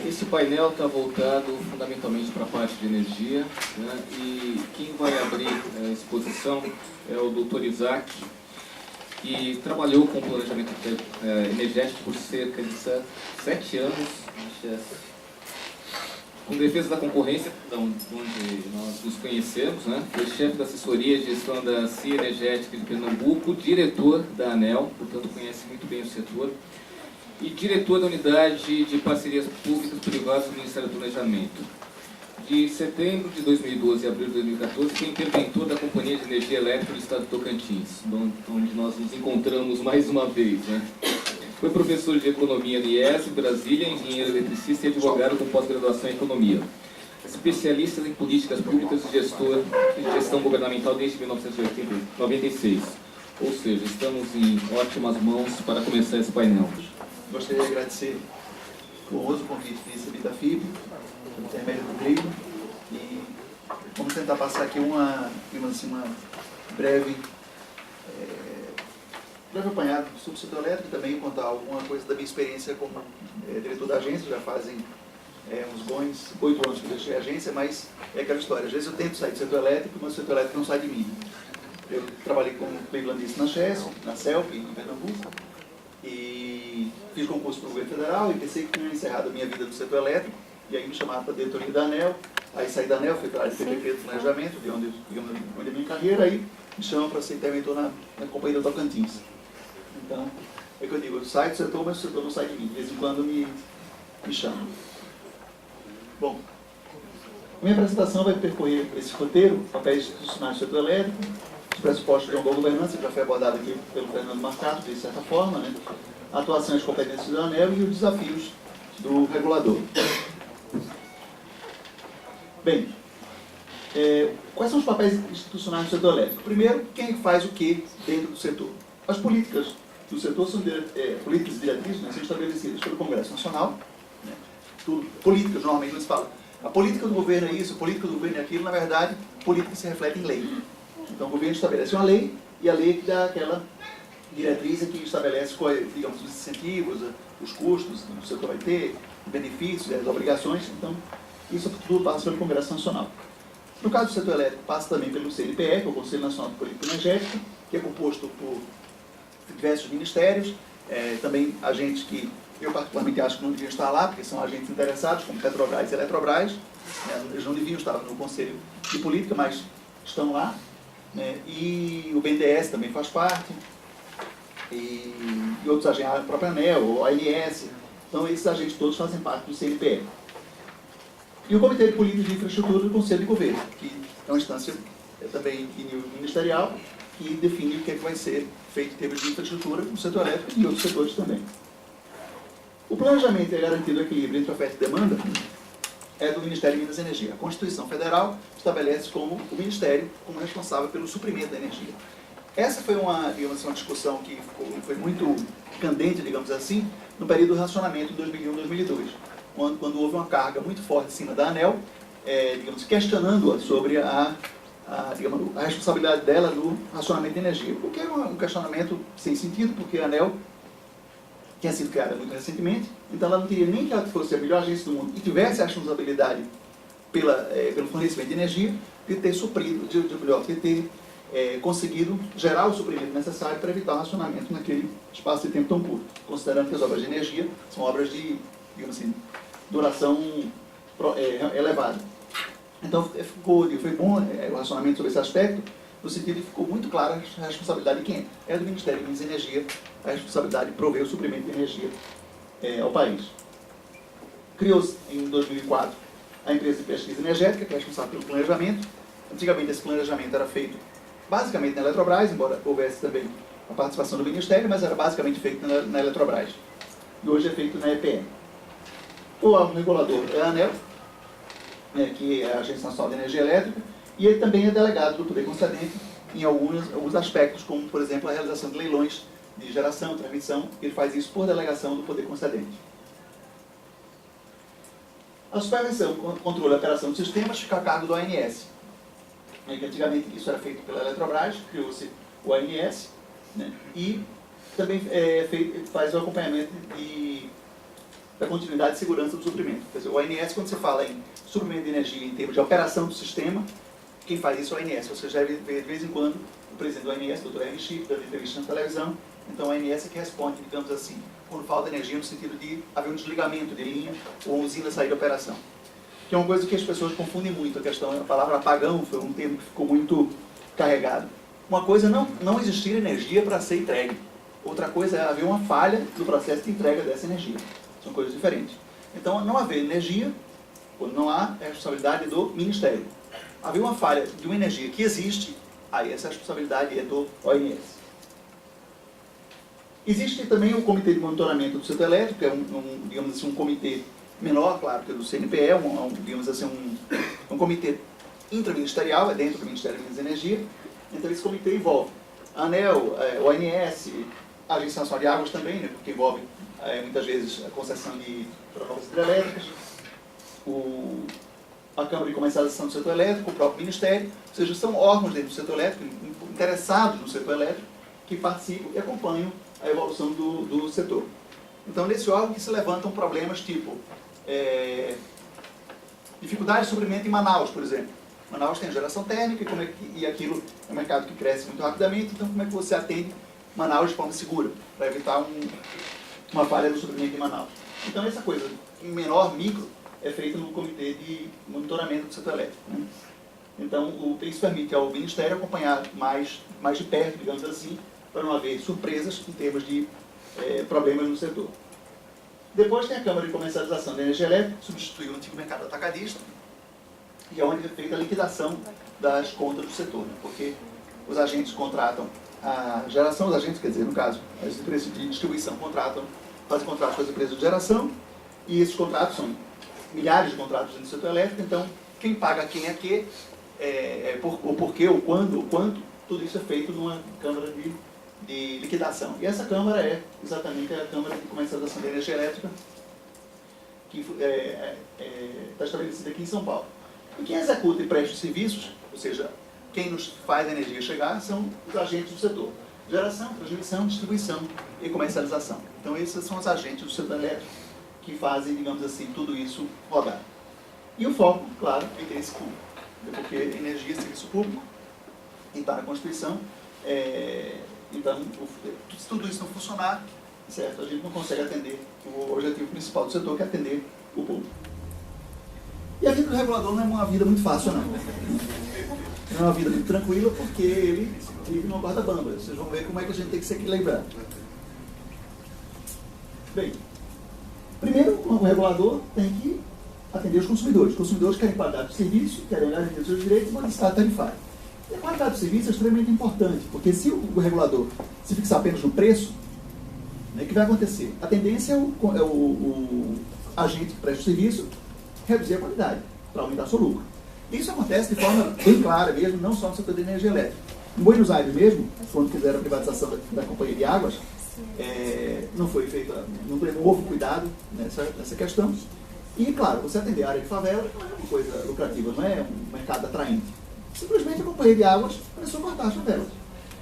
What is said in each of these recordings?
Esse painel está voltado fundamentalmente para a parte de energia, né? E quem vai abrir a exposição é o Dr. Isaac, que trabalhou com planejamento energético por cerca de 7 anos, com defesa da concorrência, onde nós nos conhecemos, né? Foi chefe da assessoria de gestão da CIA Energética de Pernambuco, diretor da ANEEL, portanto conhece muito bem o setor, e diretor da Unidade de Parcerias Públicas e Privadas do Ministério do Planejamento. De setembro de 2012 a abril de 2014, foi interventor da Companhia de Energia Elétrica do Estado de Tocantins, onde nós nos encontramos mais uma vez, né? Foi professor de Economia no IES, Brasília, engenheiro eletricista e advogado com pós-graduação em Economia. Especialista em políticas públicas e gestor de gestão governamental desde 1996. Ou seja, estamos em ótimas mãos para começar esse painel. Gostaria de agradecer o honroso convite que recebi da FIB, pelo intermédio do Grilo, e vamos tentar passar aqui uma breve apanhado sobre o setor elétrico, também contar alguma coisa da minha experiência como diretor da agência. Já fazem uns bons 8 anos que eu deixei a agência, mas é aquela história, às vezes eu tento sair do setor elétrico, mas o setor elétrico não sai de mim. Eu trabalhei como clevelandista na CHESF, na CELP, em Pernambuco, e fiz concurso para o governo federal e pensei que tinha encerrado a minha vida no setor elétrico, e aí me chamaram para a diretoria da ANEEL. Aí saí da ANEEL, fui para a área de PPP do planejamento, de onde a minha carreira, aí me chamam para ser interventor na Companhia da Tocantins. Então, é que eu digo, eu saio do setor, mas o setor não sai de mim, de vez em quando me chamam. Bom, a minha apresentação vai percorrer esse roteiro, papéis institucionais do setor elétrico, os pressupostos de uma boa governança, que já foi abordado aqui pelo Fernando Marcato, de certa forma, né? A atuação e as competências da ANEEL e os desafios do regulador. Bem, quais são os papéis institucionais do setor elétrico? Primeiro, quem faz o que dentro do setor? As políticas do setor são políticas diretrizes, né, são estabelecidas pelo Congresso Nacional. Né? Políticas, normalmente eles falam, a política do governo é isso, a política do governo é aquilo. Na verdade, política se reflete em lei. Então o governo estabelece uma lei, e a lei que dá aquela diretriz que estabelece, digamos, os incentivos, os custos que o setor vai ter, benefícios, as obrigações. Então, isso tudo passa pelo Congresso Nacional. No caso do setor elétrico, passa também pelo CNPE, que é o Conselho Nacional de Política Energética, que é composto por diversos ministérios, também agentes que eu particularmente acho que não deviam estar lá, porque são agentes interessados, como Petrobras e Eletrobras. Eles não deviam estar no Conselho de Política, mas estão lá. Né? E o BNDES também faz parte, e outros agentes, a própria ANEEL, o ANS. Então, esses agentes todos fazem parte do CNPE. E o Comitê de Políticas de Infraestrutura do Conselho de Governo, que é uma instância também de nível ministerial, que define o que é que vai ser feito em termos de infraestrutura no setor elétrico e outros setores também. O planejamento e a garantia do equilíbrio entre oferta e demanda é do Ministério de Minas e Energia. A Constituição Federal estabelece como o Ministério como responsável pelo suprimento da energia. Essa foi uma discussão que foi muito candente, digamos assim, no período do racionamento de 2001-2002, quando houve uma carga muito forte em cima da ANEEL, questionando-a sobre a responsabilidade dela no racionamento de energia. Porque é um questionamento sem sentido, porque a ANEEL tinha sido criada muito recentemente, então ela não teria nem que ela fosse a melhor agência do mundo e tivesse a responsabilidade pelo fornecimento de energia, de ter suprido, de ter conseguido gerar o suprimento necessário para evitar o racionamento naquele espaço de tempo tão curto, considerando que as obras de energia são obras de, digamos assim, duração elevada. Então foi bom o racionamento sobre esse aspecto, no sentido de que ficou muito clara a responsabilidade de quem é do Ministério de Minas e Energia, a responsabilidade de prover o suprimento de energia ao país. Criou-se em 2004 a empresa de pesquisa energética, que é responsável pelo planejamento. Antigamente esse planejamento era feito basicamente na Eletrobras, embora houvesse também a participação do Ministério, mas era basicamente feito na Eletrobras. E hoje é feito na EPE. O órgão regulador é a ANEEL, que é a Agência Nacional de Energia Elétrica, e ele também é delegado do poder concedente em alguns aspectos, como, por exemplo, a realização de leilões de geração, transmissão. Ele faz isso por delegação do poder concedente. A supervisão, controle e operação dos sistemas fica a cargo do ANS. Que antigamente isso era feito pela Eletrobras, criou-se o ANS, né? E também faz o acompanhamento da continuidade e segurança do suprimento. Quer dizer, o ONS, quando você fala em suprimento de energia em termos de operação do sistema, quem faz isso é o ONS. Você já vê de vez em quando o presidente do ONS, o Dr. Henry Schiff, dando entrevista na televisão. Então, o ONS é que responde, digamos assim, quando falta energia, no sentido de haver um desligamento de linha ou uma usina sair de operação. Que é uma coisa que as pessoas confundem muito. A palavra apagão foi um termo que ficou muito carregado. Uma coisa é não existir energia para ser entregue. Outra coisa é haver uma falha no processo de entrega dessa energia. São coisas diferentes. Então, não haver energia, quando não há, é a responsabilidade do Ministério. Haver uma falha de uma energia que existe, aí essa responsabilidade é do ONS. Existe também o Comitê de Monitoramento do Setor Elétrico, que é digamos assim, um comitê menor, claro, que é do CNPE, digamos assim, um comitê intraministerial, é dentro do Ministério de Minas e Energia. Então, esse comitê envolve a ANEEL, o ONS, a Agência Nacional de Águas também, né, porque envolve muitas vezes a concessão para novas hidrelétricas, a Câmara de Comercialização do Setor Elétrico, o próprio Ministério, ou seja, são órgãos dentro do setor elétrico, interessados no setor elétrico, que participam e acompanham a evolução do setor. Então, nesse órgão que se levantam problemas tipo dificuldade de suprimento em Manaus, por exemplo. Manaus tem geração térmica e aquilo é um mercado que cresce muito rapidamente, então como é que você atende Manaus de forma segura, para evitar uma falha no suprimento em Manaus. Então, essa coisa, em menor, micro, é feita no Comitê de Monitoramento do Setor Elétrico. Né? Então, isso permite ao Ministério acompanhar mais de perto, digamos assim, para não haver surpresas em termos de problemas no setor. Depois tem a Câmara de Comercialização de Energia Elétrica, que substitui o antigo mercado atacadista, e é onde é feita a liquidação das contas do setor, né? Porque os agentes contratam a geração, os agentes, quer dizer, no caso, as empresas de distribuição fazem contratos com as empresas de geração, e esses contratos são milhares de contratos no setor elétrico, então quem paga quem é que, o porquê, o quando, o quanto, tudo isso é feito numa Câmara de liquidação. E essa Câmara é exatamente a Câmara de Comercialização de Energia Elétrica, que está estabelecida aqui em São Paulo. E quem executa e presta os serviços, ou seja, quem nos faz a energia chegar, são os agentes do setor. Geração, transmissão, distribuição e comercialização. Então, esses são os agentes do setor elétrico que fazem, digamos assim, tudo isso rodar. E o foco, claro, é interesse público. Porque energia é serviço público, e está na Constituição. Então, se tudo isso não funcionar, certo, a gente não consegue atender o objetivo principal do setor, que é atender o público. E a vida do regulador não é uma vida muito fácil, não. Não é uma vida muito tranquila, porque ele vive numa corda bamba. Vocês vão ver como é que a gente tem que se equilibrar. Bem, primeiro, o regulador tem que atender os consumidores. Os consumidores querem qualidade de serviço, querem garantir os seus direitos e uma necessidade tarifária. E a qualidade do serviço é extremamente importante, porque se o regulador se fixar apenas no preço, né, o que vai acontecer? A tendência é o agente que presta o serviço reduzir a qualidade, para aumentar seu lucro. Isso acontece de forma bem clara mesmo, não só no setor de energia elétrica. Em Buenos Aires mesmo, quando fizeram a privatização da Companhia de Águas, não houve cuidado nessa questão. E, claro, você atender a área de favela não é uma coisa lucrativa, não é um mercado atraente. Simplesmente a Companhia de Águas começou a cortar as favelas.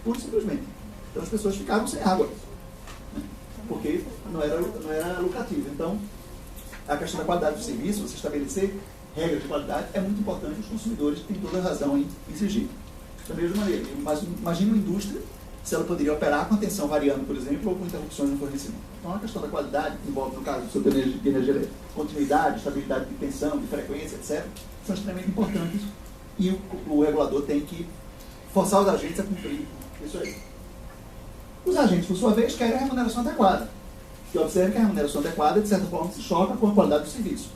Puro simplesmente. Então as pessoas ficaram sem água, né? Porque não era lucrativo. Então, a questão da qualidade do serviço, você estabelecer regras de qualidade, é muito importante. Os consumidores têm toda a razão em exigir. Da mesma maneira, imagine uma indústria, se ela poderia operar com a tensão variando, por exemplo, ou com interrupções no fornecimento. Então, a questão da qualidade, que envolve, no caso do setor de energia elétrica, continuidade, estabilidade de tensão, de frequência, etc., são extremamente importantes e o regulador tem que forçar os agentes a cumprir isso aí. Os agentes, por sua vez, querem a remuneração adequada. E observe que a remuneração adequada, de certa forma, se choca com a qualidade do serviço.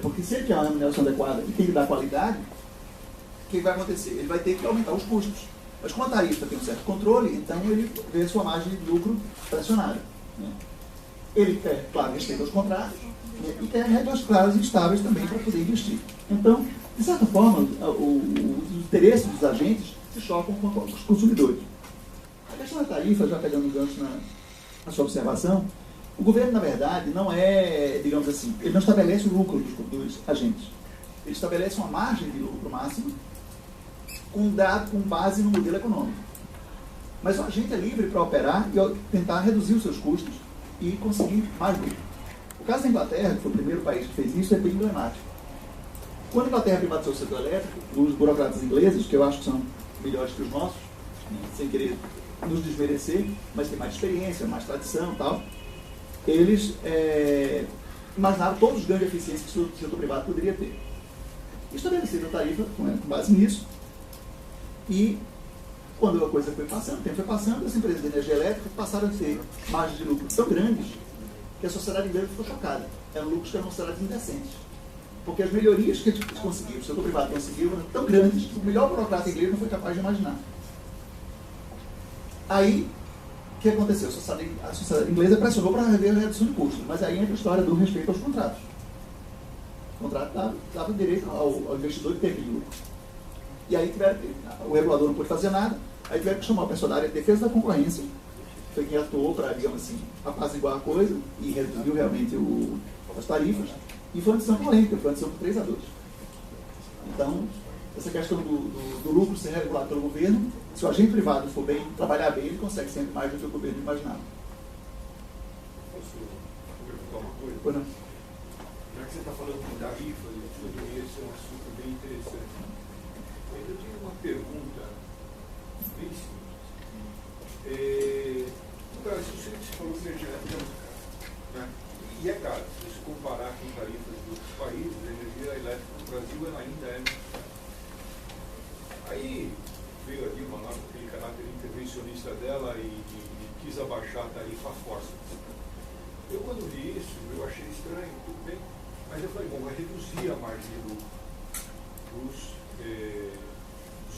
Porque se ele quer uma remuneração adequada e tem que dar qualidade, o que vai acontecer? Ele vai ter que aumentar os custos. Mas como a tarifa tem um certo controle, então ele vê a sua margem de lucro pressionada. Né? Ele quer, claro, respeita os contratos, né? E quer regras claras e estáveis também para poder investir. Então, de certa forma, os interesses dos agentes se chocam com os consumidores. A questão da tarifa, já pegando um gancho na sua observação, o governo, na verdade, não é, digamos assim, ele não estabelece o lucro dos agentes. Ele estabelece uma margem de lucro máxima com base no modelo econômico. Mas o agente é livre para operar e tentar reduzir os seus custos e conseguir mais lucro. caso da Inglaterra, que foi o primeiro país que fez isso, é bem emblemático. Quando a Inglaterra privatizou o setor elétrico, os burocratas ingleses, que eu acho que são melhores que os nossos, sem querer nos desmerecer, mas tem mais experiência, mais tradição e tal, eles imaginaram todos os ganhos de eficiência que o setor privado poderia ter. Estabeleceram a tarifa com base nisso, e quando a coisa foi passando, o tempo foi passando, as empresas de energia elétrica passaram a ter margens de lucro tão grandes que a sociedade inglesa ficou chocada. Eram lucros que eram considerados indecentes. Porque as melhorias que eles conseguiram, o setor privado conseguiu, eram tão grandes que o melhor burocrata inglês não foi capaz de imaginar. Aí, o que aconteceu? A sociedade inglesa pressionou para rever a redução de custos, mas aí entra a história do respeito aos contratos. O contrato dava direito ao investidor de ter aquele lucro. E aí o regulador não pôde fazer nada, aí tiveram que chamar o pessoal da área de defesa da concorrência, foi quem atuou para, digamos assim, apaziguar a coisa e reduziu realmente as tarifas, e foi uma decisão polêmica, foi uma decisão por 3-2. Então, essa questão do lucro ser regulado pelo governo, se o agente privado for bem, trabalhar bem, ele consegue sempre mais do que o governo imaginava. Posso perguntar uma coisa? Pois não? Já que você está falando de tarifas e tudo, esse é um assunto bem interessante. Eu tenho uma pergunta bem simples. No Brasil, você falou que energia elétrica é muito cara, né? E é caro. Se você comparar com tarifas de outros países, a energia elétrica no Brasil ela ainda é muito cara. Aí veio a Dilma lá com aquele caráter intervencionista dela e quis abaixar a tarifa à força. Eu, quando vi isso, eu achei estranho, tudo bem, mas eu falei, bom, vai reduzir a margem de lucro dos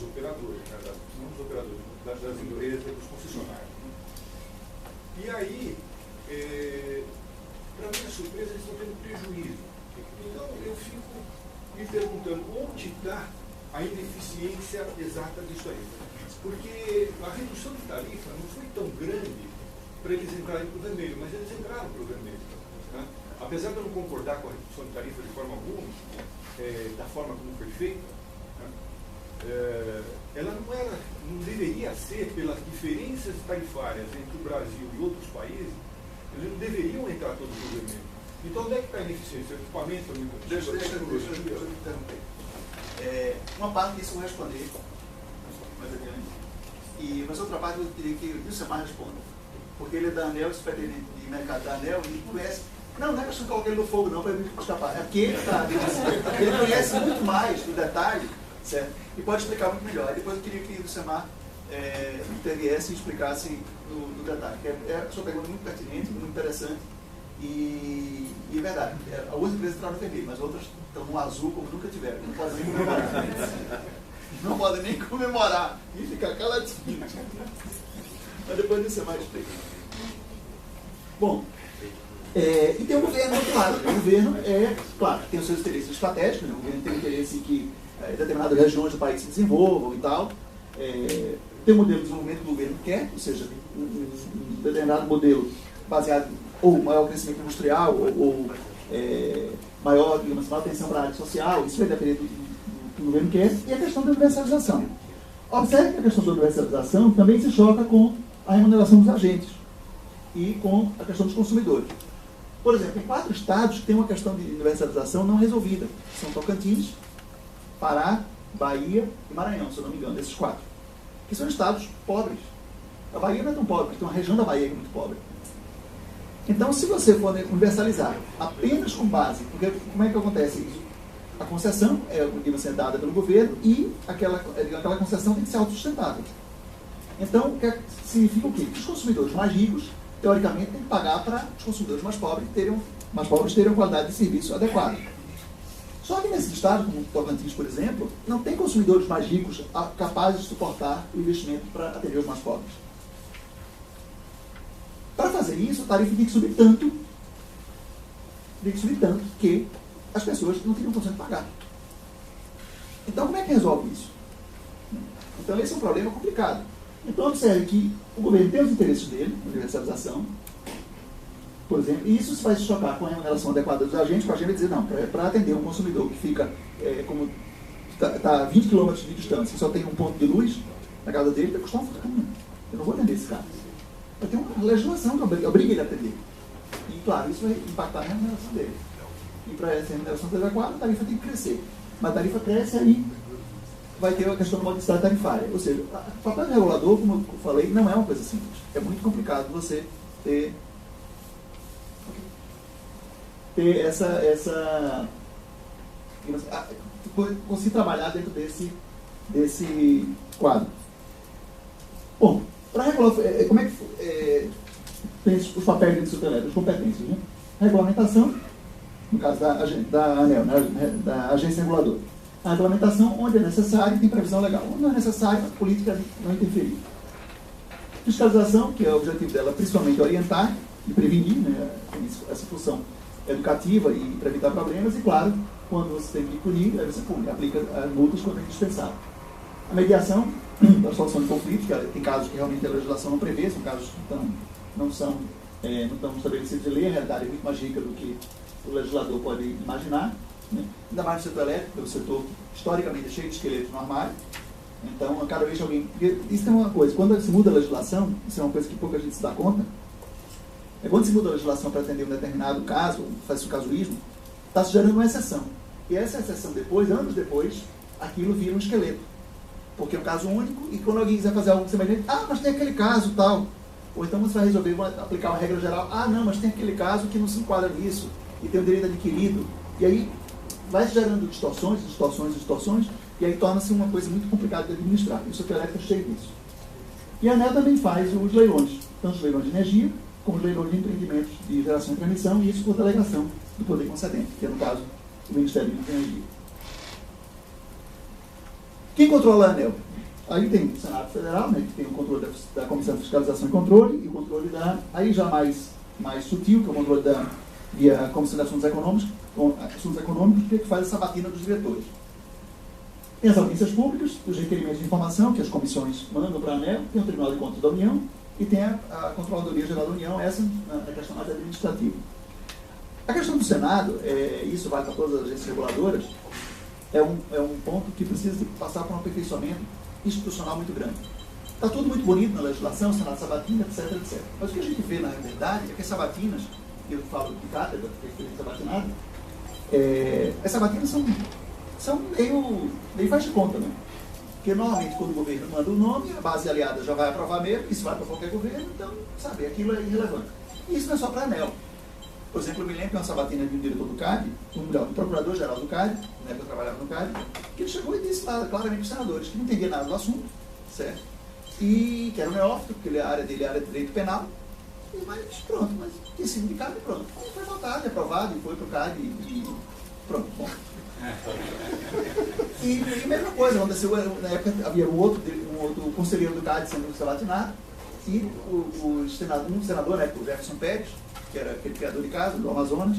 operadores, né, não dos operadores, das empresas, dos concessionários. E aí, para minha surpresa, eles estão tendo prejuízo. Então, eu fico me perguntando onde está a ineficiência exata disso aí. Porque a redução de tarifa não foi tão grande para eles entrarem para o vermelho, mas eles entraram para o vermelho. Né? Apesar de eu não concordar com a redução de tarifa de forma alguma, da forma como foi feita, né? Ela não deveria ser, pelas diferenças tarifárias entre o Brasil e outros países, eles não deveriam entrar todos no vermelho. Então, onde é que está a ineficiência? O equipamento, Deixa eu interromper. Uma parte disso eu vou responder mais adiante. Mas outra parte eu queria que o Wilson responda. Porque ele é da ANEEL, superintendente de mercado da ANEEL, e ele conhece. Não é questão de colocar ele no fogo, não, para ele escapar. É porque ele conhece muito mais do detalhe, certo? E pode explicar muito melhor. Aí depois eu queria que o Wilson interviesse e explicasse no detalhe. A sua pergunta é muito pertinente, muito interessante. E é verdade, algumas empresas entraram no vermelho, mas outras estão no azul como nunca tiveram. Não podem nem comemorar. Não podem nem comemorar. E ficar caladinho. Mas depois disso você mais explica. Bom, e tem o governo do outro lado. O governo claro, tem os seus interesses estratégicos, né? O governo tem interesse em que determinadas regiões do país se desenvolvam e tal. Tem um modelo de desenvolvimento que o governo quer, ou seja, um determinado modelo baseado ou maior crescimento industrial, ou maior, digamos, maior atenção para a área social, isso vai depender do que o governo quer, e a questão da universalização. Observe que a questão da universalização também se choca com a remuneração dos agentes e com a questão dos consumidores. Por exemplo, em 4 estados que tem uma questão de universalização não resolvida. São Tocantins, Pará, Bahia e Maranhão, se eu não me engano, esses 4. Que são estados pobres. A Bahia não é tão pobre, tem uma região da Bahia que é muito pobre. Então, se você for universalizar apenas com base, porque como é que acontece isso? A concessão é dada pelo governo e aquela concessão tem que ser autossustentável. Então, significa o quê? Que os consumidores mais ricos, teoricamente, têm que pagar para os consumidores mais pobres terem uma qualidade de serviço adequada. Só que nesses estados, como Tocantins, por exemplo, não tem consumidores mais ricos capazes de suportar o investimento para atender os mais pobres. Para fazer isso, a tarifa tem que subir tanto que as pessoas não teriam condição de pagar. Então, como é que resolve isso? Então, esse é um problema complicado. Então, observe que o governo tem os interesses dele, a universalização, por exemplo, e isso vai se chocar com a remuneração adequada dos agentes, para a gente vai dizer, não, para atender um consumidor que fica, como está a 20 km de distância e só tem um ponto de luz na casa dele, vai custar uma fortuna. Eu não vou atender esse cara. Vai ter uma legislação que obriga ele a atender. E, claro, isso vai impactar na remuneração dele. E para essa remuneração ser adequada, a tarifa tem que crescer. Mas a tarifa cresce, aí vai ter a questão da modicidade tarifária. Ou seja, o papel do regulador, como eu falei, não é uma coisa simples. É muito complicado você ter conseguir trabalhar dentro desse quadro. Bom, para regular, como é que tem os papéis dentro do setor elétrico, as competências, né? Regulamentação, no caso da ANEEL, né, da Agência Reguladora. A regulamentação, onde é necessário, tem previsão legal. Onde não é necessário, a política não interferir. Fiscalização, que é o objetivo dela, principalmente orientar e prevenir, né, essa função educativa e para evitar problemas. E, claro, quando você tem que punir, aí você pune, aplica multas quando é indispensável. A mediação, a solução de conflitos, que tem casos que realmente a legislação não prevê, são casos que não estão estabelecidos em lei, a realidade é muito mais rica do que o legislador pode imaginar, né? Ainda mais no setor elétrico, que é um setor historicamente cheio de esqueletos no armário. Então, cada vez que alguém... Isso é uma coisa, quando se muda a legislação, isso é uma coisa que pouca gente se dá conta, quando se muda a legislação para atender um determinado caso, faz-se o casuísmo, está se gerando uma exceção. E essa exceção depois, anos depois, aquilo vira um esqueleto. Porque é um caso único, e quando alguém quiser fazer algo semelhante, mas tem aquele caso tal. Ou então você vai resolver aplicar uma regra geral, não, mas tem aquele caso que não se enquadra nisso, e tem o direito adquirido. E aí vai se gerando distorções, e aí torna-se uma coisa muito complicada de administrar. Isso aqui é cheio disso. E a ANEEL também faz os leilões, tanto os leilões de energia, como os leilões de empreendimentos de geração e transmissão, e isso por delegação do poder concedente, que é, no caso, o Ministério de Energia. Quem controla a ANEEL? Aí tem o Senado Federal, né, que tem o controle da Comissão de Fiscalização e Controle, e o controle aí já mais sutil, que é o controle via Comissão de Assuntos Econômicos, que faz essa batina dos diretores. Tem as audiências públicas, os requerimentos de informação, que as comissões mandam para a ANEEL, tem o Tribunal de Contas da União, e tem a Controladoria Geral da União, essa é a questão mais administrativa. A questão do Senado, isso vale para todas as agências reguladoras, é um ponto que precisa passar por um aperfeiçoamento institucional muito grande. Está tudo muito bonito na legislação, Senado Sabatina, etc, etc. Mas o que a gente vê na verdade é que as sabatinas, eu falo de cátedra, que é sabatinado, as sabatinas são meio faz de conta, né? Porque normalmente quando o governo manda o nome, a base aliada já vai aprovar mesmo, isso vai para qualquer governo, então, sabe, aquilo é irrelevante. E isso não é só para a ANEEL. Por exemplo, eu me lembro de uma sabatina de um diretor do CAD, um procurador-geral do CAD, né, que eu trabalhava no CAD, que ele chegou e disse lá, claramente para os senadores que não entendia nada do assunto, certo? E que era um neófito, porque a área dele era de direito penal, mas pronto, mas tinha sido indicado e pronto. E foi votado, aprovado, e foi para o CAD e pronto, bom. E a mesma coisa, aconteceu, na época havia um outro conselheiro do CAD sendo sabatinado, e um senador, né, o Jefferson Pérez, que era aquele criador de casa do Amazonas,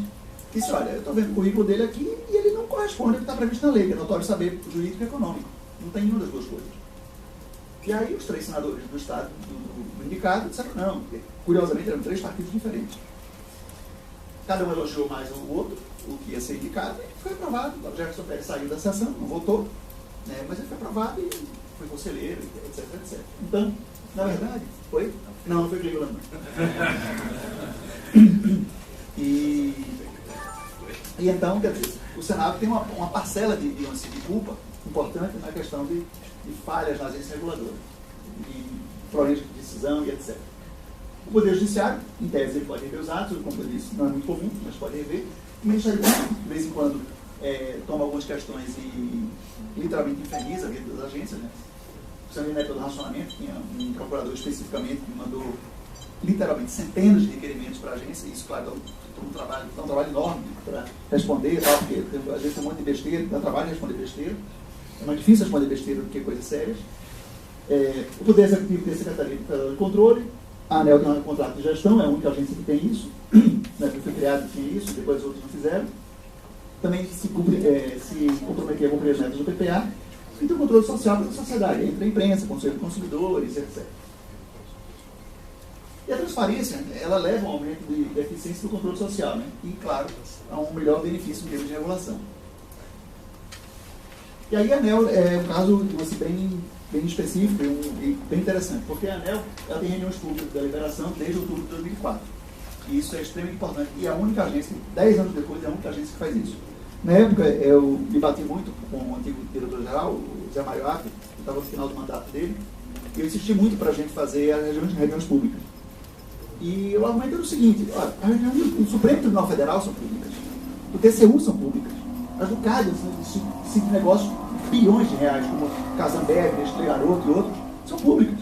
disse, olha, eu estou vendo o currículo dele aqui e ele não corresponde ao que está previsto na lei, que é notório saber jurídico e econômico. Não tem nenhuma das duas coisas. E aí os 3 senadores do Estado, do indicado, disseram não, porque, curiosamente eram 3 partidos diferentes. Cada um elogiou mais o outro, o que ia ser indicado, e foi aprovado. O Jefferson Pérez saiu da sessão, não votou, né, mas ele foi aprovado e foi conselheiro, etc, etc. Então, na verdade, foi? Não foi Cleveland. E então, quer dizer, o Senado tem uma parcela de culpa importante na questão de falhas na agência reguladora, de problemas de decisão e etc. O Poder Judiciário, em tese, ele pode rever os atos, como eu disse, não é muito comum, mas pode rever. O Ministério Público, de vez em quando, toma algumas questões e literalmente inferniza a vida das agências, né? Precisando de método de racionamento, tinha um procurador especificamente que mandou literalmente centenas de requerimentos para a agência, e isso, claro, dá um trabalho enorme para responder, tal, porque a agência tem um monte de besteira, dá trabalho responder besteira, é mais difícil responder besteira do que coisas sérias. O Poder Executivo tem a Secretaria de Controle, a ANEEL tem um contrato de gestão, é a única agência que tem isso, né, que foi criado tinha isso, depois os outros não fizeram. Também se comprometer a cumprir as metas do PPA, e tem o controle social pela sociedade, entre a imprensa, conselho de consumidores, etc. E a transparência, ela leva a um aumento de eficiência do controle social, né? E, claro, a um melhor benefício em termos de regulação. E aí a ANEEL é um caso bem específico e bem interessante, porque a ANEEL ela tem reuniões públicas de deliberação desde outubro de 2004. E isso é extremamente importante. E a única agência, 10 anos depois, é a única agência que faz isso. Na época, eu me bati muito com o antigo diretor-geral, o Zé Mário Arco, que estava no final do mandato dele, e eu insisti muito para a gente fazer as reuniões públicas. E o argumento era o seguinte: olha, as reuniões do Supremo Tribunal Federal são públicas, do TCU são públicas, as do CAD, esse negócio, bilhões de reais, como Casamberg, Nestlé Garoto e outros, são públicas.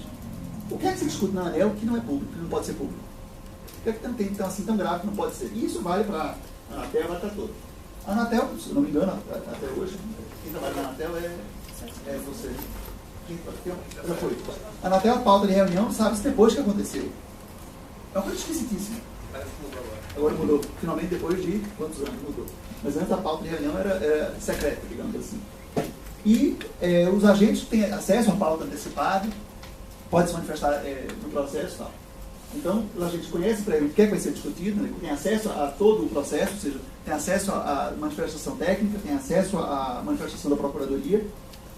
O que é que se discute na ANEEL que não é público, que não pode ser público? O que é que tem então, assim tão grave que não pode ser? E isso vale para a Anatel, vale para todos. A Anatel, se não me engano, até hoje, quem trabalha na Anatel é você. Já foi. A Anatel, a pauta de reunião, sabe-se depois que aconteceu. É uma coisa esquisitíssima. Agora mudou. Finalmente, depois de quantos anos mudou. Mas antes a pauta de reunião era secreta, digamos assim. E os agentes têm acesso à pauta antecipada, pode se manifestar no processo e tal. Então, a gente conhece para ele o que é que vai ser discutido, né? Tem acesso a todo o processo, ou seja, tem acesso à manifestação técnica, tem acesso à manifestação da Procuradoria,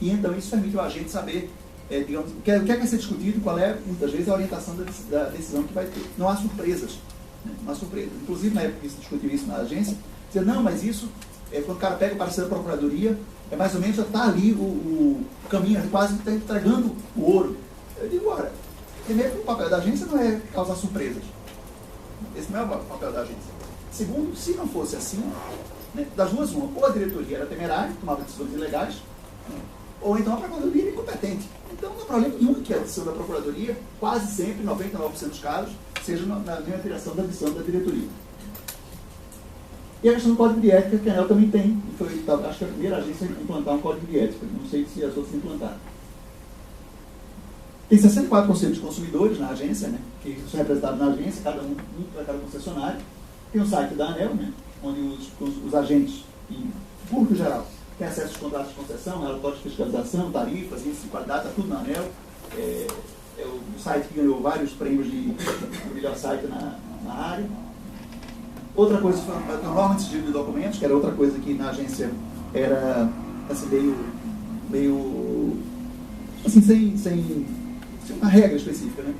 e então isso permite ao agente saber, digamos, o que é que vai ser discutido, qual é, muitas vezes, a orientação da decisão que vai ter. Não há surpresas. Né? Não há surpresas. Inclusive, na época que se discutiu isso na agência, dizia, não, mas isso, quando o cara pega o parecer da Procuradoria, mais ou menos já está ali o caminho, quase está entregando o ouro. Eu digo, ora, primeiro, o papel da agência não é causar surpresas. Esse não é o papel da agência. Segundo, se não fosse assim, né, das duas uma, ou a diretoria era temerária, tomava decisões ilegais, né, ou então a Procuradoria era incompetente. Então não há problema nenhum que a decisão da Procuradoria, quase sempre, 99% dos casos, seja na mesma direção da decisão da diretoria. E a questão do Código de Ética, que a ANEEL também tem, e foi, acho que a primeira agência a implantar um Código de Ética, não sei se as outras implantaram. Tem 64 conselhos de consumidores na agência, né, que são representados na agência, cada um para cada concessionário. Tem o site da ANEEL, né, onde os agentes e o público geral têm acesso aos contratos de concessão, relatórios de fiscalização, tarifas, índice de qualidade, está tudo na ANEEL. É o site que ganhou vários prêmios de melhor site na área. Outra coisa foi a norma de sigilo de documentos, que era outra coisa que na agência era assim, meio assim, sem uma regra específica, né?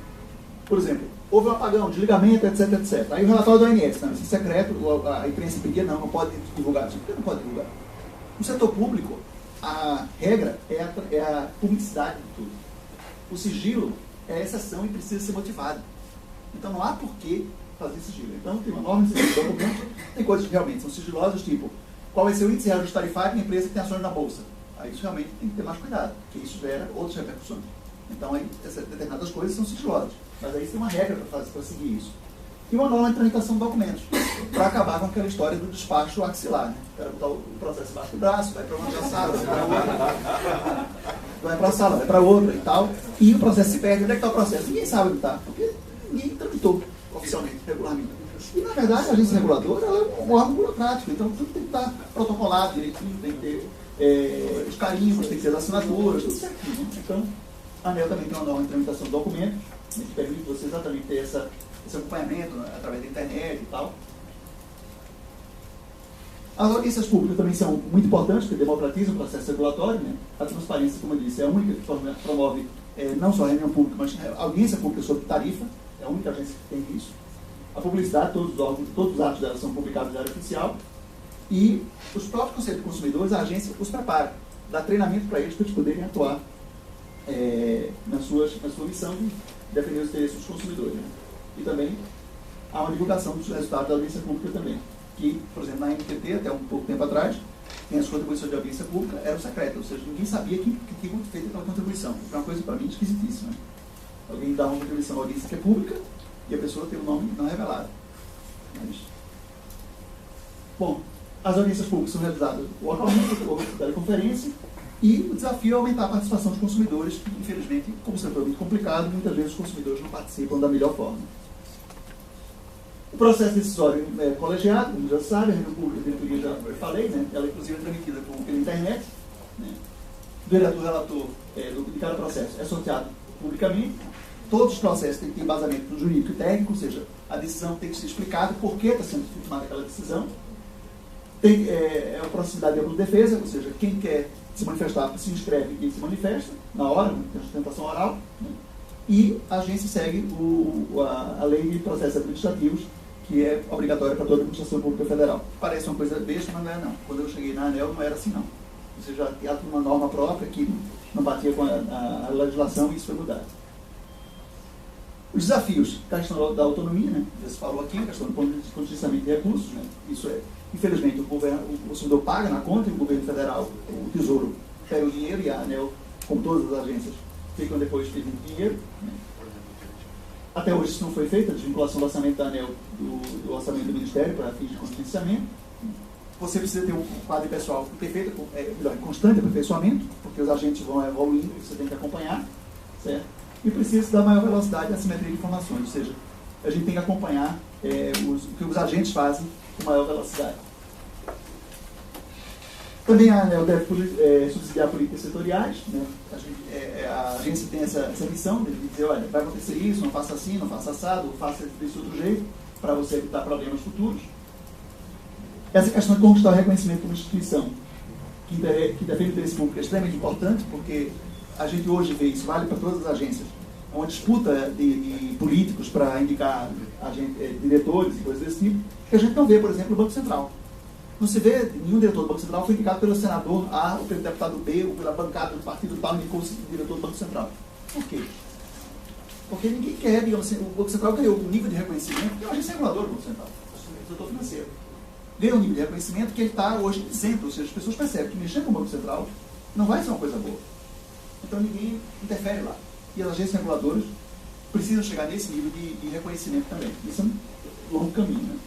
Por exemplo, houve um apagão, desligamento, etc, etc. Aí o relatório do ANS, não, isso é secreto, a imprensa pedia, não pode divulgar. Por que não pode divulgar? No setor público, a regra é a publicidade de tudo. O sigilo é a exceção e precisa ser motivado. Então não há por que fazer sigilo. Então tem uma norma de sigilo de documento, tem coisas que realmente são sigilosas, tipo, qual vai ser o índice de reajuste tarifário de uma empresa que tem ações na Bolsa? Aí isso realmente tem que ter mais cuidado, porque isso gera outras repercussões. Então, aí, determinadas coisas são sigilosas, mas aí tem uma regra para seguir isso. E uma norma de tramitação de documentos, para acabar com aquela história do despacho axilar. Né? O cara botar o processo embaixo do braço, vai para uma sala, vai para outra, vai para a sala, vai para outra e tal, e o processo se perde. Onde é que está o processo? Ninguém sabe onde está, porque ninguém tramitou oficialmente, regularmente. E, na verdade, a agência reguladora ela é um órgão burocrático, então tudo tem que estar protocolado direitinho, tem que ter os carimbos, tem que ter as assinaturas, tudo certinho. Né? Então, a ANEEL também tem uma norma de tramitação de documentos, que permite você exatamente ter esse acompanhamento, né, através da internet e tal. As audiências públicas também são muito importantes, porque democratizam o processo regulatório. Né? A transparência, como eu disse, é a única que promove não só a reunião pública, mas a audiência pública sobre tarifa, é a única agência que tem isso. A publicidade, todos os atos dela são publicados no Diário Oficial. E os próprios conselhos de consumidores, a agência os prepara, dá treinamento para eles poderem atuar na sua missão de defender os interesses dos consumidores. Né? E também há uma divulgação dos resultados da audiência pública também, que, por exemplo, na NTT, até um pouco tempo atrás, tem as contribuições de audiência pública, eram secretas, ou seja, ninguém sabia que tinha feito aquela contribuição. Foi uma coisa, para mim, esquisitíssima. Né? Alguém dá uma contribuição à audiência que é pública e a pessoa tem o nome não revelado. Mas... Bom, as audiências públicas são realizadas localmente, por teleconferência, e o desafio é aumentar a participação dos consumidores, que, infelizmente, como sempre é muito complicado, muitas vezes os consumidores não participam da melhor forma. O processo decisório é colegiado, como já sabe, a reunião pública de diretoria já falei, né? Ela inclusive é transmitida pela internet. Né? O vereador-relator de cada processo é sorteado publicamente. Todos os processos têm que ter embasamento jurídico e técnico, ou seja, a decisão tem que ser explicada por que está sendo tomada aquela decisão. Tem a proximidade de ampla defesa, ou seja, quem quer se manifestar se inscreve e se manifesta na hora, tem a sustentação oral. Né? E a agência segue a lei de processos administrativos, que é obrigatória para toda a administração pública federal. Parece uma coisa besta, mas não é não. Quando eu cheguei na ANEEL não era assim não. Você já tinha uma norma própria que não batia com a legislação e isso foi mudado. Os desafios, a questão da autonomia, né? Já se falou aqui, a questão do contingenciamento de recursos, né? Isso é, infelizmente, o consumidor paga na conta e o governo federal, o Tesouro, pega o dinheiro e a ANEEL, como todas as agências, ficam depois pedindo dinheiro. Né? Até hoje isso não foi feito, a desvinculação do orçamento da ANEEL do orçamento do Ministério para fins de contingenciamento. Você precisa ter um quadro pessoal perfeito, constante aperfeiçoamento, porque os agentes vão evoluindo e você tem que acompanhar, certo? E precisa dar maior velocidade e assimetria de informações, ou seja, a gente tem que acompanhar o que os agentes fazem com maior velocidade. Também a ANEEL deve subsidiar políticas setoriais, né? A agência tem essa missão de dizer, olha, vai acontecer isso, não faça assim, não faça assado, faça desse outro jeito, para você evitar problemas futuros. Essa questão de conquistar o reconhecimento como instituição que defende o interesse público é extremamente importante, porque a gente hoje vê, isso vale para todas as agências, uma disputa de políticos para indicar diretores e coisas desse tipo, que a gente não vê, por exemplo, no Banco Central. Não se vê nenhum diretor do Banco Central foi indicado pelo senador A, ou pelo deputado B, ou pela bancada do partido tal, indicou o diretor do Banco Central. Por quê? Porque ninguém quer, digamos assim, o Banco Central ganhou um nível de reconhecimento, que é uma agência reguladora do Banco Central, o setor financeiro. Ganhou um nível de reconhecimento que ele está hoje isento, ou seja, as pessoas percebem que mexer com o Banco Central não vai ser uma coisa boa. Então ninguém interfere lá. E as agências reguladoras precisam chegar nesse nível de reconhecimento também. Isso é um longo caminho, né?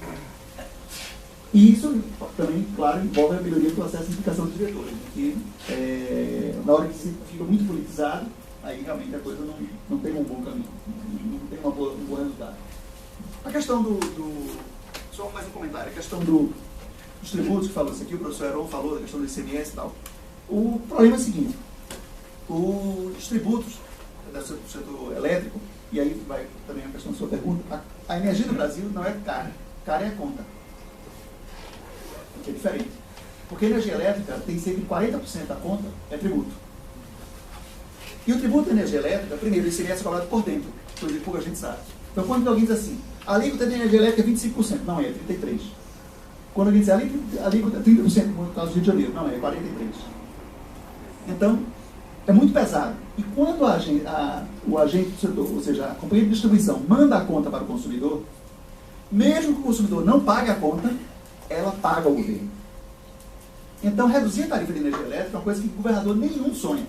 E isso também, claro, envolve a melhoria do processo de indicação dos diretores, né? Que na hora que se fica muito politizado, aí realmente a coisa não tem um bom caminho, não tem um bom resultado. A questão só mais um comentário, a questão dos tributos que falou isso aqui, o professor Heron falou da questão do ICMS e tal. O problema é o seguinte, os tributos do setor elétrico, e aí vai também a questão da sua pergunta, a energia no Brasil não é cara é a conta, que é diferente. Porque a energia elétrica tem cerca de 40% da conta é tributo. E o tributo da energia elétrica, primeiro, o ICMS é cobrado por dentro, coisa que pouca gente sabe. Então quando alguém diz assim, a alíquota de energia elétrica é 25%, não é 33%. Quando alguém diz a alíquota é 30%, no caso do Rio de Janeiro, não é 43%. Então, é muito pesado. E quando o agente do setor, ou seja, a companhia de distribuição, manda a conta para o consumidor, mesmo que o consumidor não pague a conta, ela paga o governo. Então, reduzir a tarifa de energia elétrica é uma coisa que o governador nenhum sonha.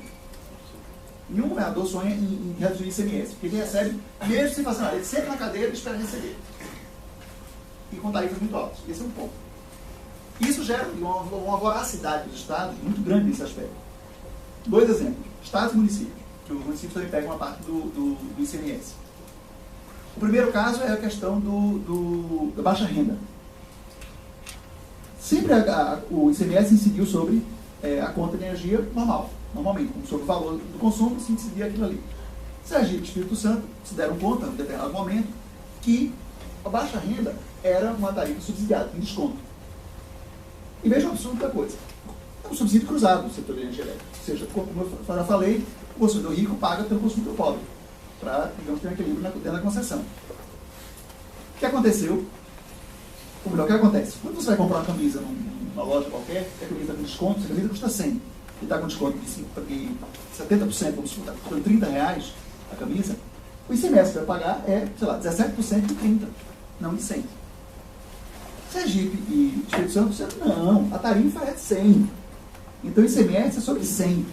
Nenhum governador sonha em reduzir o ICMS, porque ele recebe, mesmo sem fazer nada, ele senta na cadeira e espera receber. E com tarifas muito altas. Esse é um ponto. Isso gera uma voracidade dos estados muito grande nesse aspecto. 2 exemplos. Estados e municípios. Que os municípios também pegam uma parte do ICMS. O primeiro caso é a questão da baixa renda. Sempre o ICMS incidiu sobre a conta de energia normalmente, sobre o valor do consumo, se incidia aquilo ali. Sergipe e Espírito Santo se deram conta, em um determinado momento, que a baixa renda era uma tarifa subsidiada, com desconto. E veja o absurdo da coisa. É um subsídio cruzado no setor de energia elétrica. Ou seja, como eu já falei, o consumidor rico paga pelo consumidor pobre, para, digamos, ter um equilíbrio dentro da concessão. O que aconteceu? Ou melhor, o que acontece? Quando você vai comprar uma camisa numa loja qualquer, a camisa com desconto, a camisa custa 100, e está com desconto de 70%, vamos supor, está custando R$30 a camisa, o ICMS que vai pagar é, sei lá, 17% de 30, não de 100. Sergipe e Espírito Santo disseram, não, a tarifa é 100. Então o ICMS é sobre 100.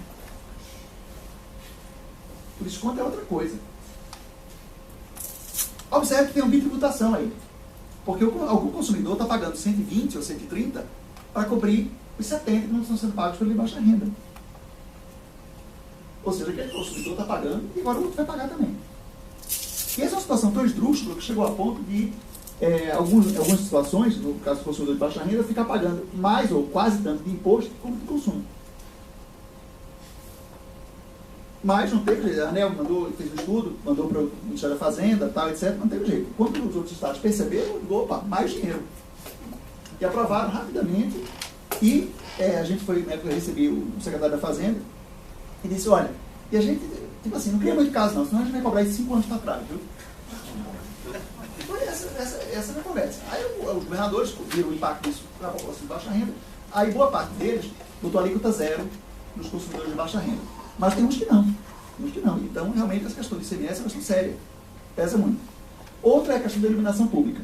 O desconto é outra coisa. Observe que tem uma bitributação aí. Porque algum consumidor está pagando 120 ou 130 para cobrir os 70 que não estão sendo pagos pela baixa renda. Ou seja, aquele consumidor está pagando e agora o outro vai pagar também. E essa é uma situação tão esdrúxula que chegou a ponto de algumas situações, no caso do consumidor de baixa renda, ficar pagando mais ou quase tanto de imposto como de consumo. Mas não teve jeito. A ANEEL fez um estudo, mandou para o Ministério da Fazenda, tal, etc. Não teve jeito. Quando os outros estados perceberam, opa, mais dinheiro. E aprovaram rapidamente. E a gente foi, na época eu recebi o secretário da Fazenda, e disse, olha, e a gente, tipo assim, não cria muito caso não, senão a gente vai cobrar isso 5 anos para trás, viu? Foi essa é a conversa. os governadores viram o impacto disso para a população de baixa renda. Aí boa parte deles botou alíquota zero nos consumidores de baixa renda. Mas tem uns que não. Então, realmente, essa questão de ICMS é uma questão séria. Pesa muito. Outra é a questão da iluminação pública.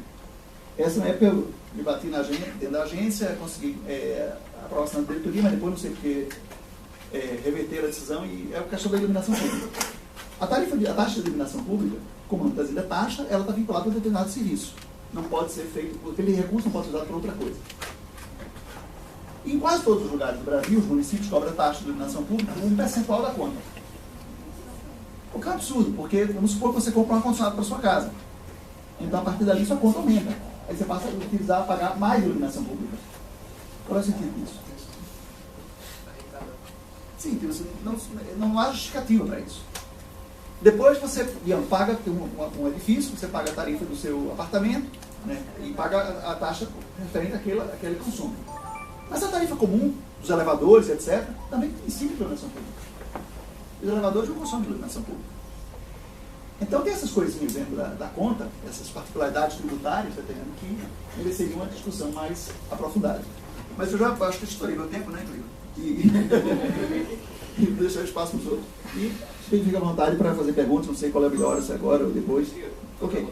Essa na época eu debati dentro da agência, consegui a aprovação da diretoria, mas depois não sei porque reverter a decisão, e é a questão da iluminação pública. A taxa de iluminação pública, como não está dizendo taxa, ela está vinculada a determinado serviço. Não pode ser feito, aquele recurso não pode ser usado para outra coisa. Em quase todos os lugares do Brasil, os municípios cobram taxa de iluminação pública com um percentual da conta. O que é um absurdo, porque vamos supor que você compra um ar-condicionado para sua casa. Então, a partir dali, sua conta aumenta. Aí você passa a pagar mais iluminação pública. Qual é o sentido disso? Sim, não há justificativa para isso. Depois você paga um edifício, você paga a tarifa do seu apartamento, né, e paga a taxa referente àquele consumo. Mas a tarifa comum, dos elevadores, etc., também incide a iluminação pública. Os elevadores não consomem iluminação pública. Então tem essas coisinhas dentro da conta, essas particularidades tributárias que mereceriam uma discussão mais aprofundada. Mas eu já acho que estourei meu tempo, né, Clio? E deixar espaço para os outros. E fica à vontade para fazer perguntas, não sei qual é a melhor, se é agora ou depois. Ok.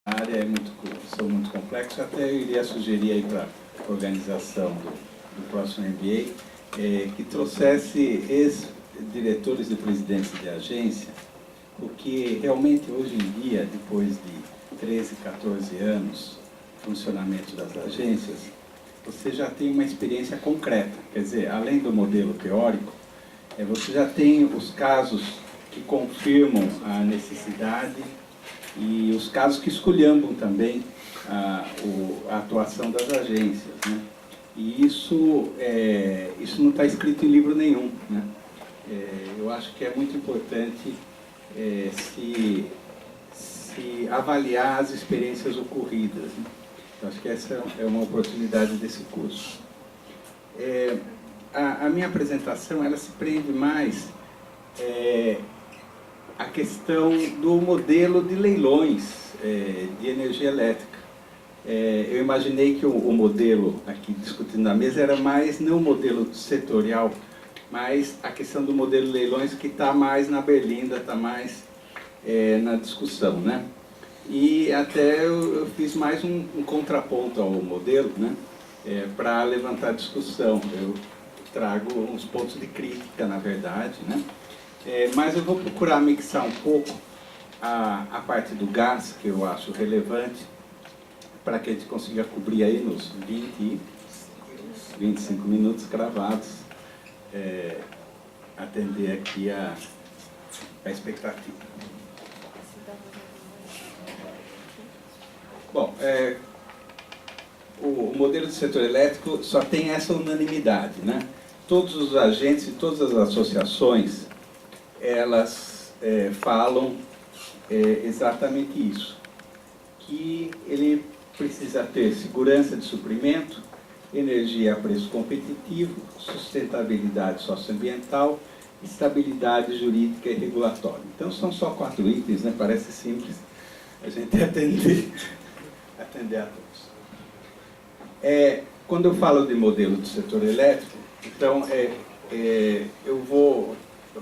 A área sou muito complexo, até eu iria sugerir aí para a organização do próximo MBA, que trouxesse ex-diretores e presidentes de agência, porque realmente hoje em dia, depois de 13, 14 anos de funcionamento das agências, você já tem uma experiência concreta, quer dizer, além do modelo teórico, você já tem os casos que confirmam a necessidade e os casos que esculhambam também a atuação das agências, né? E isso não está escrito em livro nenhum, né? Eu acho que é muito importante se avaliar as experiências ocorridas, né? Eu acho que essa é uma oportunidade desse curso. A minha apresentação ela se prende mais à questão do modelo de leilões de energia elétrica. Eu imaginei que o modelo aqui discutido na mesa era mais, não o modelo setorial, mas a questão do modelo de leilões que está mais na berlinda, está mais na discussão, né? E até eu fiz mais um contraponto ao modelo, né? Para levantar discussão. Eu trago uns pontos de crítica, na verdade, né? Mas eu vou procurar mixar um pouco a parte do gás, que eu acho relevante, para que a gente consiga cobrir aí nos 25 minutos cravados, atender aqui a expectativa. Bom, o modelo do setor elétrico só tem essa unanimidade, né? Todos os agentes e todas as associações, elas falam exatamente isso, que ele precisa ter segurança de suprimento, energia a preço competitivo, sustentabilidade socioambiental, estabilidade jurídica e regulatória. Então são só 4 itens, né? Parece simples a gente atender a todos. Quando eu falo de modelo do setor elétrico, então eu vou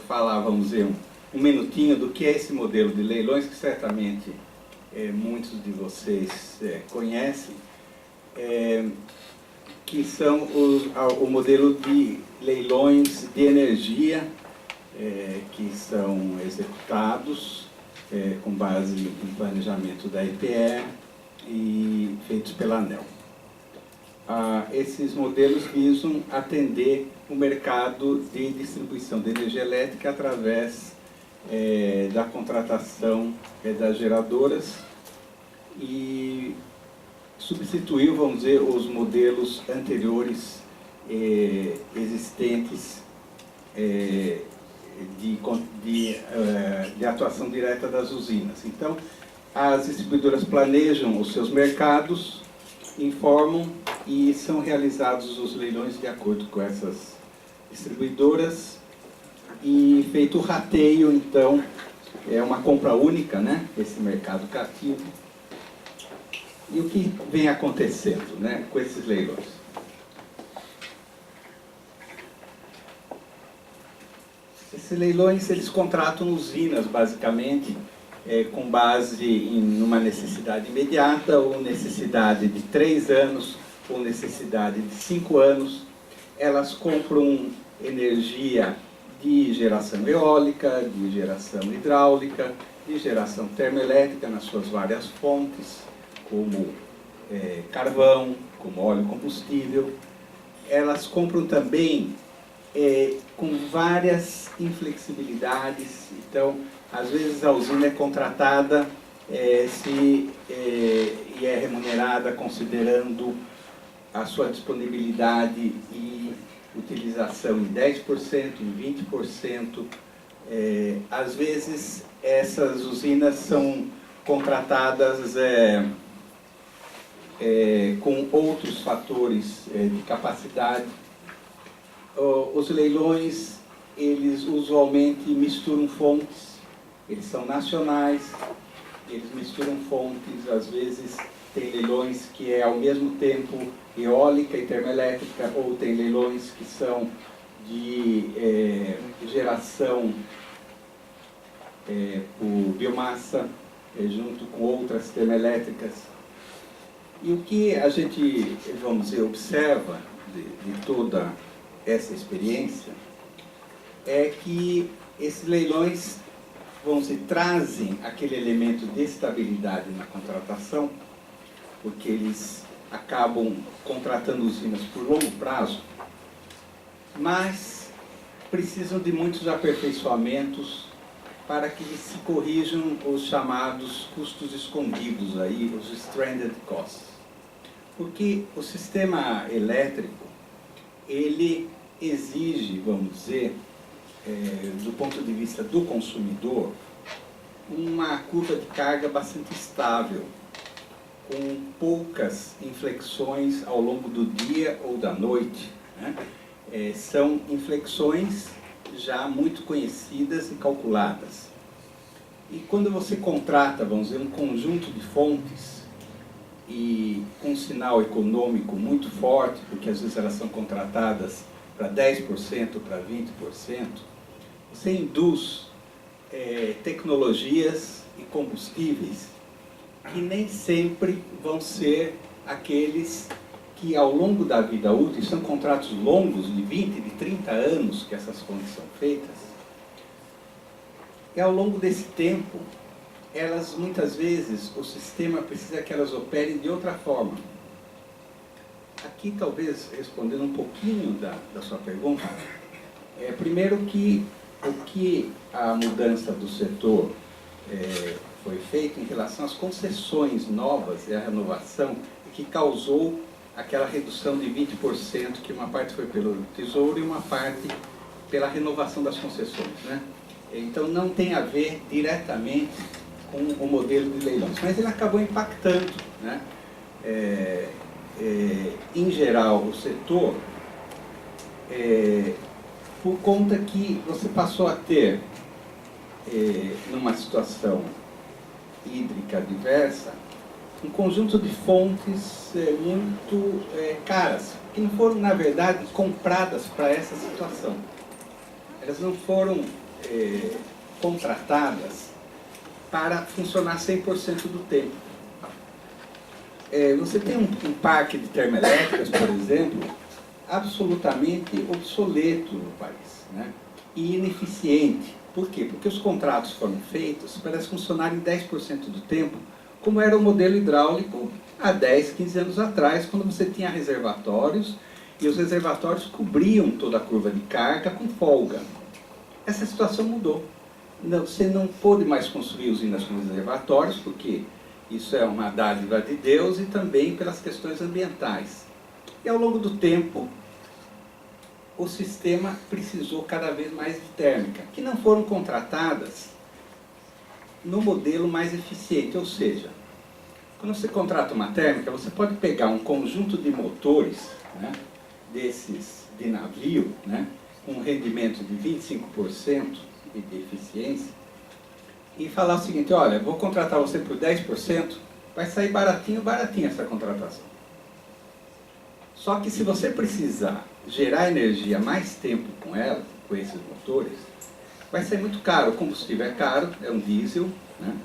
falar, vamos dizer, um minutinho do que é esse modelo de leilões, que certamente muitos de vocês conhecem, que são o modelo de leilões de energia que são executados com base em planejamento da EPE e feitos pela ANEEL. Esses modelos visam atender o mercado de distribuição de energia elétrica através da contratação das geradoras e substituiu, vamos dizer, os modelos anteriores existentes de atuação direta das usinas. Então, as distribuidoras planejam os seus mercados, informam e são realizados os leilões de acordo com essas distribuidoras e feito o rateio, então, é uma compra única, né? Esse mercado cativo. E o que vem acontecendo, né, com esses leilões? Esses leilões, eles contratam usinas, basicamente, com base em uma necessidade imediata, ou necessidade de 3 anos, ou necessidade de 5 anos. Elas compram energia de geração eólica, de geração hidráulica, de geração termoelétrica nas suas várias fontes, como carvão, como óleo combustível. Elas compram também com várias inflexibilidades. Então, às vezes a usina é contratada e é remunerada considerando a sua disponibilidade e utilização em 10%, em 20%. Às vezes essas usinas são contratadas com outros fatores de capacidade. Os leilões, eles usualmente misturam fontes, eles são nacionais, eles misturam fontes, às vezes tem leilões que é ao mesmo tempo eólica e termoelétrica, ou tem leilões que são de geração por biomassa, junto com outras termoelétricas. E o que a gente, vamos dizer, observa de toda essa experiência é que esses leilões, vamos dizer, trazem aquele elemento de estabilidade na contratação, porque eles acabam contratando usinas por longo prazo, mas precisam de muitos aperfeiçoamentos para que se corrijam os chamados custos escondidos, aí, os stranded costs. Porque o sistema elétrico, ele exige, vamos dizer, do ponto de vista do consumidor, uma curva de carga bastante estável, com poucas inflexões ao longo do dia ou da noite, né? São inflexões já muito conhecidas e calculadas. E quando você contrata, vamos dizer, um conjunto de fontes e com um sinal econômico muito forte, porque às vezes elas são contratadas para 10%, para 20%, você induz tecnologias e combustíveis que nem sempre vão ser aqueles que ao longo da vida útil, são contratos longos de 20, de 30 anos que essas fontes são feitas, e ao longo desse tempo, elas muitas vezes, o sistema precisa que elas operem de outra forma. Aqui talvez, respondendo um pouquinho da sua pergunta, primeiro que o que a mudança do setor foi feita em relação às concessões novas e a renovação, que causou aquela redução de 20%, que uma parte foi pelo Tesouro e uma parte pela renovação das concessões, né? Então não tem a ver diretamente com o modelo de leilões, mas ele acabou impactando, né? Em geral, o setor, por conta que você passou a ter, numa situação hídrica diversa, um conjunto de fontes muito caras, que não foram, na verdade, compradas para essa situação. Elas não foram contratadas para funcionar 100% do tempo. Você tem um parque de termoelétricas, por exemplo, absolutamente obsoleto no país, né? E ineficiente. Por quê? Porque os contratos foram feitos para elas funcionarem 10% do tempo, como era o modelo hidráulico há 10, 15 anos atrás, quando você tinha reservatórios, e os reservatórios cobriam toda a curva de carga com folga. Essa situação mudou. Você não pôde mais construir usinas com reservatórios, porque isso é uma dádiva de Deus, e também pelas questões ambientais. E ao longo do tempo, o sistema precisou cada vez mais de térmica, que não foram contratadas no modelo mais eficiente. Ou seja, quando você contrata uma térmica, você pode pegar um conjunto de motores, né, desses de navio, né, com um rendimento de 25% de eficiência, e falar o seguinte, olha, vou contratar você por 10%, vai sair baratinho essa contratação. Só que se você precisar gerar energia mais tempo com ela, com esses motores, vai ser muito caro. O combustível é caro, é um diesel, né?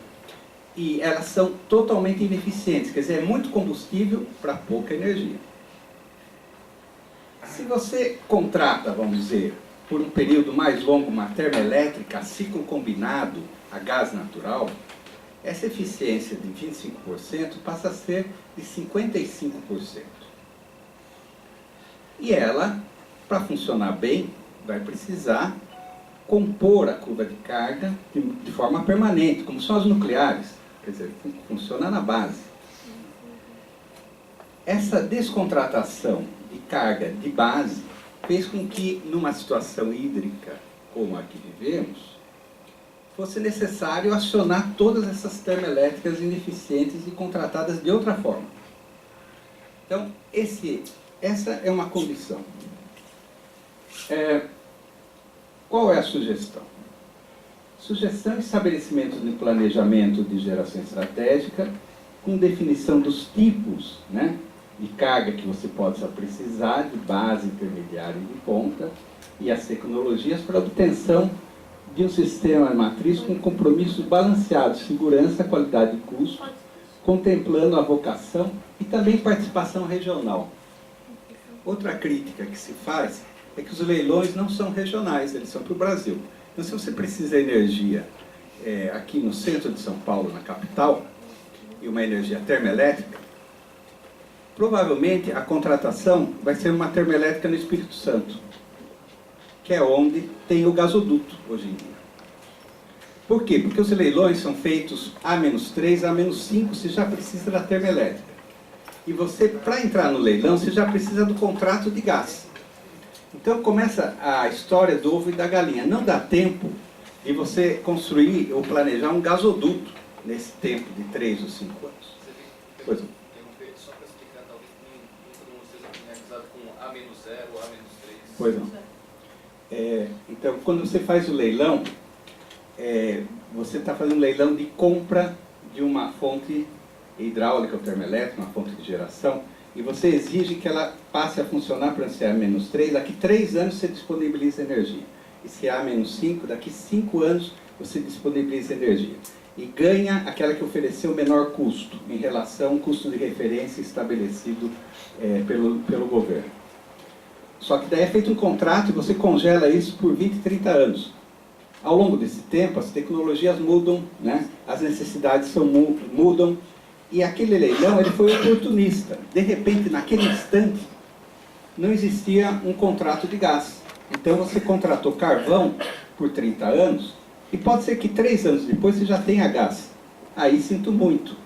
E elas são totalmente ineficientes, quer dizer, é muito combustível para pouca energia. Se você contrata, vamos dizer, por um período mais longo, uma termoelétrica a ciclo combinado a gás natural, essa eficiência de 25% passa a ser de 55%. E ela, para funcionar bem, vai precisar compor a curva de carga de forma permanente, como são as nucleares. Quer dizer, funciona na base. Essa descontratação de carga de base fez com que, numa situação hídrica como a que vivemos, fosse necessário acionar todas essas termoelétricas ineficientes e contratadas de outra forma. Então, essa é uma condição. Qual é a sugestão? Sugestão de estabelecimento de planejamento de geração estratégica, com definição dos tipos, né, de carga que você possa precisar, de base, intermediária e de ponta, e as tecnologias para a obtenção de um sistema matriz com compromissos balanceados, segurança, qualidade e custo, contemplando a vocação e também participação regional. Outra crítica que se faz é que os leilões não são regionais, eles são para o Brasil. Então, se você precisa de energia aqui no centro de São Paulo, na capital, e uma energia termoelétrica, provavelmente a contratação vai ser uma termoelétrica no Espírito Santo, que é onde tem o gasoduto hoje em dia. Por quê? Porque os leilões são feitos A-3, A-5, você já precisa da termoelétrica. E você, para entrar no leilão, você já precisa do contrato de gás. Então começa a história do ovo e da galinha. Não dá tempo de você construir ou planejar um gasoduto nesse tempo de 3 ou 5 anos. Pois não. Só para explicar, talvez todo mundo seja familiarizado com A-0, A-3. Pois não. Então, quando você faz o leilão, você está fazendo um leilão de compra de uma fonte hidráulica ou termoelétrica, uma fonte de geração, e você exige que ela passe a funcionar para ser A-3, daqui 3 anos você disponibiliza energia. E se é A-5, daqui 5 anos você disponibiliza energia. E ganha aquela que ofereceu o menor custo, em relação ao custo de referência estabelecido pelo governo. Só que daí é feito um contrato e você congela isso por 20, 30 anos. Ao longo desse tempo, as tecnologias mudam, né? As necessidades mudam, e aquele leilão ele foi oportunista. De repente, naquele instante, não existia um contrato de gás. Então você contratou carvão por 30 anos, e pode ser que 3 anos depois você já tenha gás. Aí sinto muito.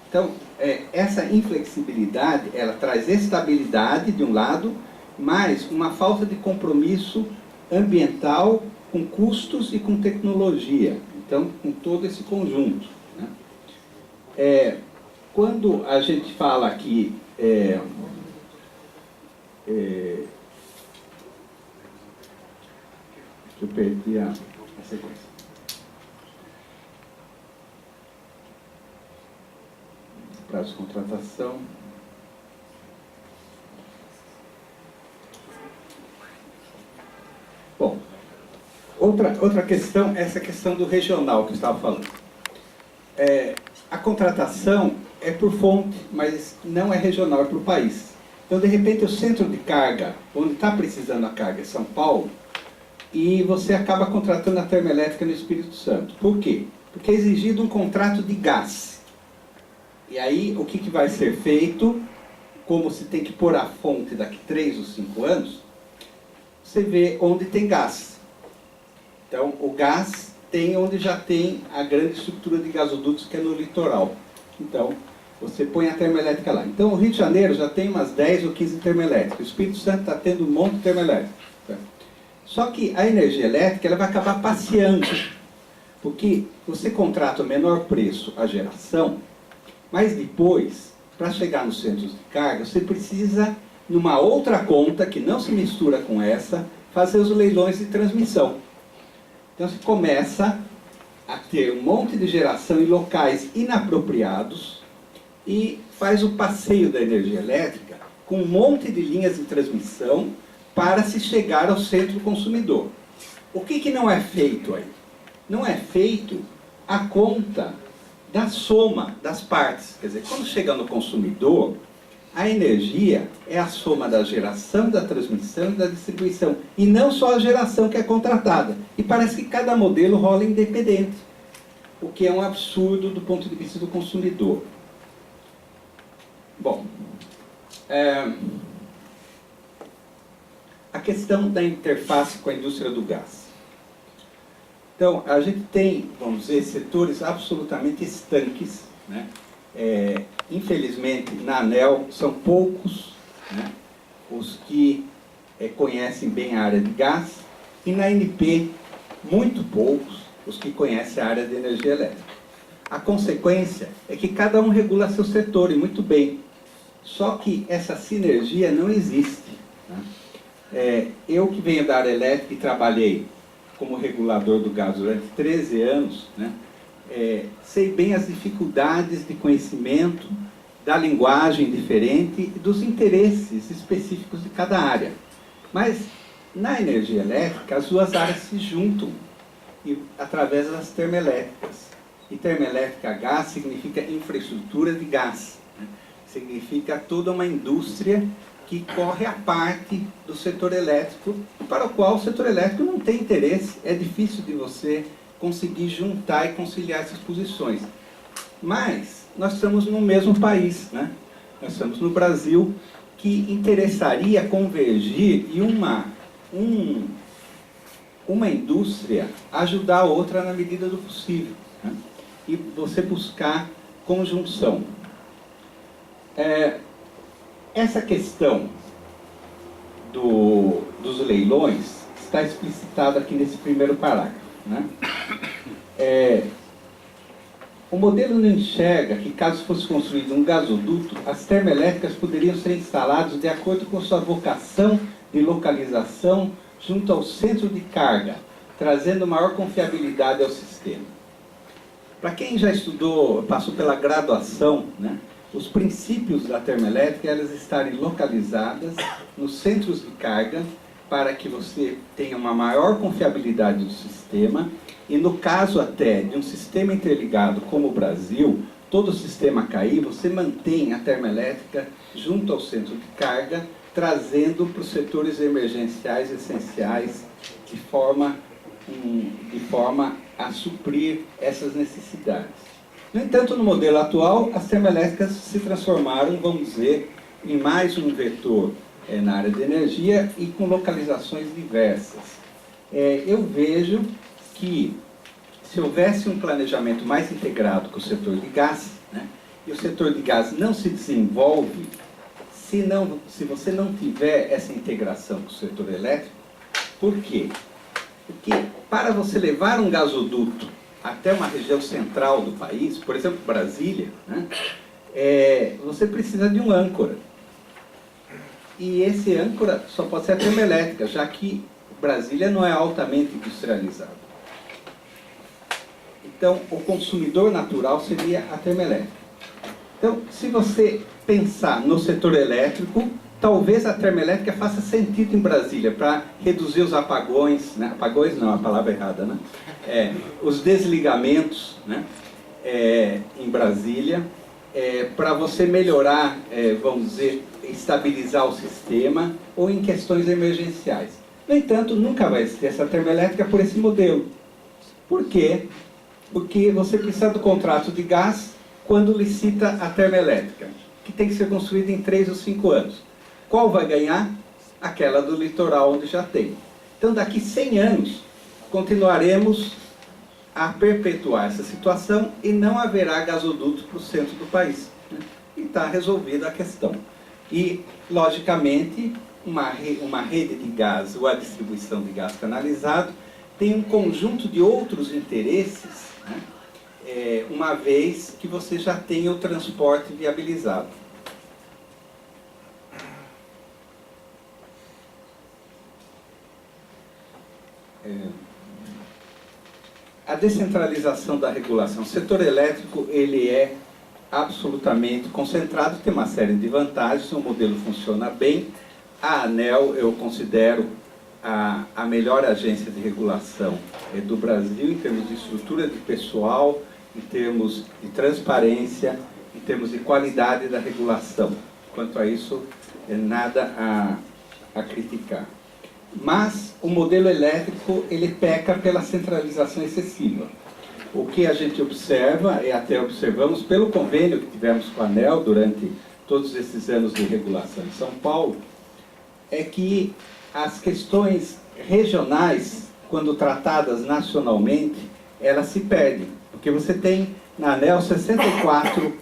Então, essa inflexibilidade, ela traz estabilidade de um lado, mas uma falta de compromisso ambiental com custos e com tecnologia. Então, com todo esse conjunto, né? Quando a gente fala aqui eu perdi a sequência. Prazo de contratação. Bom, outra questão, essa questão do regional que eu estava falando. A contratação é por fonte, mas não é regional, é para o país. Então, de repente, o centro de carga, onde está precisando a carga é São Paulo, e você acaba contratando a termoelétrica no Espírito Santo. Por quê? Porque é exigido um contrato de gás. E aí, o que vai ser feito, como se tem que pôr a fonte daqui 3 ou 5 anos, você vê onde tem gás. Então, o gás tem onde já tem a grande estrutura de gasodutos, que é no litoral. Então, você põe a termoelétrica lá. Então, o Rio de Janeiro já tem umas 10 ou 15 termoelétricas. O Espírito Santo está tendo um monte de termoelétrica. Só que a energia elétrica ela vai acabar passeando, porque você contrata o menor preço a geração, mas depois, para chegar nos centros de carga, você precisa, numa outra conta, que não se mistura com essa, fazer os leilões de transmissão. Então você começa a ter um monte de geração em locais inapropriados e faz o passeio da energia elétrica com um monte de linhas de transmissão para se chegar ao centro consumidor. O que não é feito aí? Não é feito a conta da soma das partes. Quer dizer, quando chega no consumidor, a energia é a soma da geração, da transmissão e da distribuição. E não só a geração que é contratada. E parece que cada modelo rola independente. O que é um absurdo do ponto de vista do consumidor. Bom, a questão da interface com a indústria do gás. Então, a gente tem, vamos dizer, setores absolutamente estanques, né? Infelizmente, na ANEEL, são poucos, né, os que conhecem bem a área de gás, e na ANP, muito poucos os que conhecem a área de energia elétrica. A consequência é que cada um regula seu setor, e muito bem. Só que essa sinergia não existe, né? Eu que venho da área elétrica e trabalhei como regulador do gás durante 13 anos, né, sei bem as dificuldades de conhecimento da linguagem diferente e dos interesses específicos de cada área. Mas, na energia elétrica, as duas áreas se juntam através das termoelétricas. E termoelétrica a gás significa infraestrutura de gás, né? Significa toda uma indústria que corre à parte do setor elétrico, para o qual o setor elétrico não tem interesse. É difícil de você conseguir juntar e conciliar essas posições. Mas nós estamos no mesmo país, né? Nós estamos no Brasil, que interessaria convergir e uma indústria ajudar a outra na medida do possível, né? E você buscar conjunção. Essa questão dos leilões está explicitada aqui nesse primeiro parágrafo, né? O modelo não enxerga que, caso fosse construído um gasoduto, as termoelétricas poderiam ser instaladas de acordo com sua vocação de localização junto ao centro de carga, trazendo maior confiabilidade ao sistema. Para quem já estudou, passou pela graduação, né, os princípios da termoelétrica é elas estarem localizadas nos centros de carga para que você tenha uma maior confiabilidade do sistema. E no caso até de um sistema interligado como o Brasil, todo o sistema cair, você mantém a termoelétrica junto ao centro de carga, trazendo para os setores emergenciais essenciais de forma a suprir essas necessidades. No entanto, no modelo atual, as termoelétricas se transformaram, vamos dizer, em mais um vetor na área de energia e com localizações diversas. Eu vejo que se houvesse um planejamento mais integrado com o setor de gás, né, e o setor de gás não se desenvolve se você não tiver essa integração com o setor elétrico. Por quê? Porque para você levar um gasoduto até uma região central do país, por exemplo, Brasília, né, você precisa de um âncora. E esse âncora só pode ser a termoelétrica, já que Brasília não é altamente industrializado. Então, o consumidor natural seria a termoelétrica. Então, se você pensar no setor elétrico, talvez a termoelétrica faça sentido em Brasília, para reduzir os apagões, né? Apagões não, a palavra errada, né? Os desligamentos, né? Em Brasília, para você melhorar, vamos dizer, estabilizar o sistema, ou em questões emergenciais. No entanto, nunca vai ter essa termoelétrica por esse modelo. Por quê? Porque você precisa do contrato de gás quando licita a termoelétrica, que tem que ser construída em 3 ou 5 anos. Qual vai ganhar? Aquela do litoral, onde já tem. Então, daqui 100 anos, continuaremos a perpetuar essa situação e não haverá gasoduto para o centro do país, né? E está resolvida a questão. E, logicamente, uma rede de gás ou a distribuição de gás canalizado tem um conjunto de outros interesses, né? Uma vez que você já tenha o transporte viabilizado. a descentralização da regulação. O setor elétrico, ele é absolutamente concentrado, tem uma série de vantagens, o modelo funciona bem. A ANEEL eu considero a melhor agência de regulação do Brasil, em termos de estrutura de pessoal, em termos de transparência, em termos de qualidade da regulação. Quanto a isso, nada a criticar. Mas o modelo elétrico, ele peca pela centralização excessiva. O que a gente observa, e até observamos pelo convênio que tivemos com a ANEEL durante todos esses anos de regulação em São Paulo, é que as questões regionais, quando tratadas nacionalmente, elas se perdem. Porque você tem na ANEEL 64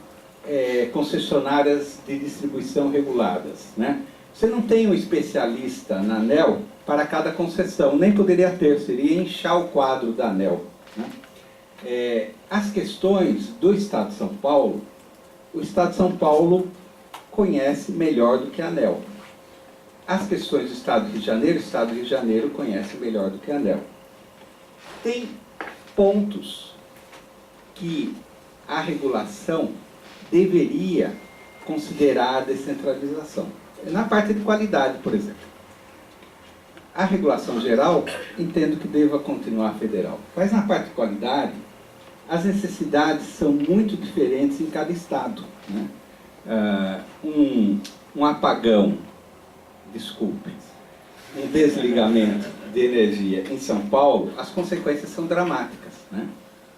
concessionárias de distribuição reguladas, né? Você não tem um especialista na ANEEL para cada concessão, nem poderia ter, seria inchar o quadro da ANEEL, né? As questões do Estado de São Paulo, o Estado de São Paulo conhece melhor do que a ANEEL. As questões do Estado do Rio de Janeiro, o Estado do Rio de Janeiro conhece melhor do que a ANEEL. Tem pontos que a regulação deveria considerar a descentralização. Na parte de qualidade, por exemplo. A regulação geral, entendo que deva continuar federal. Mas na parte de qualidade, as necessidades são muito diferentes em cada estado, né? Um apagão, desculpe, um desligamento de energia em São Paulo, as consequências são dramáticas, né?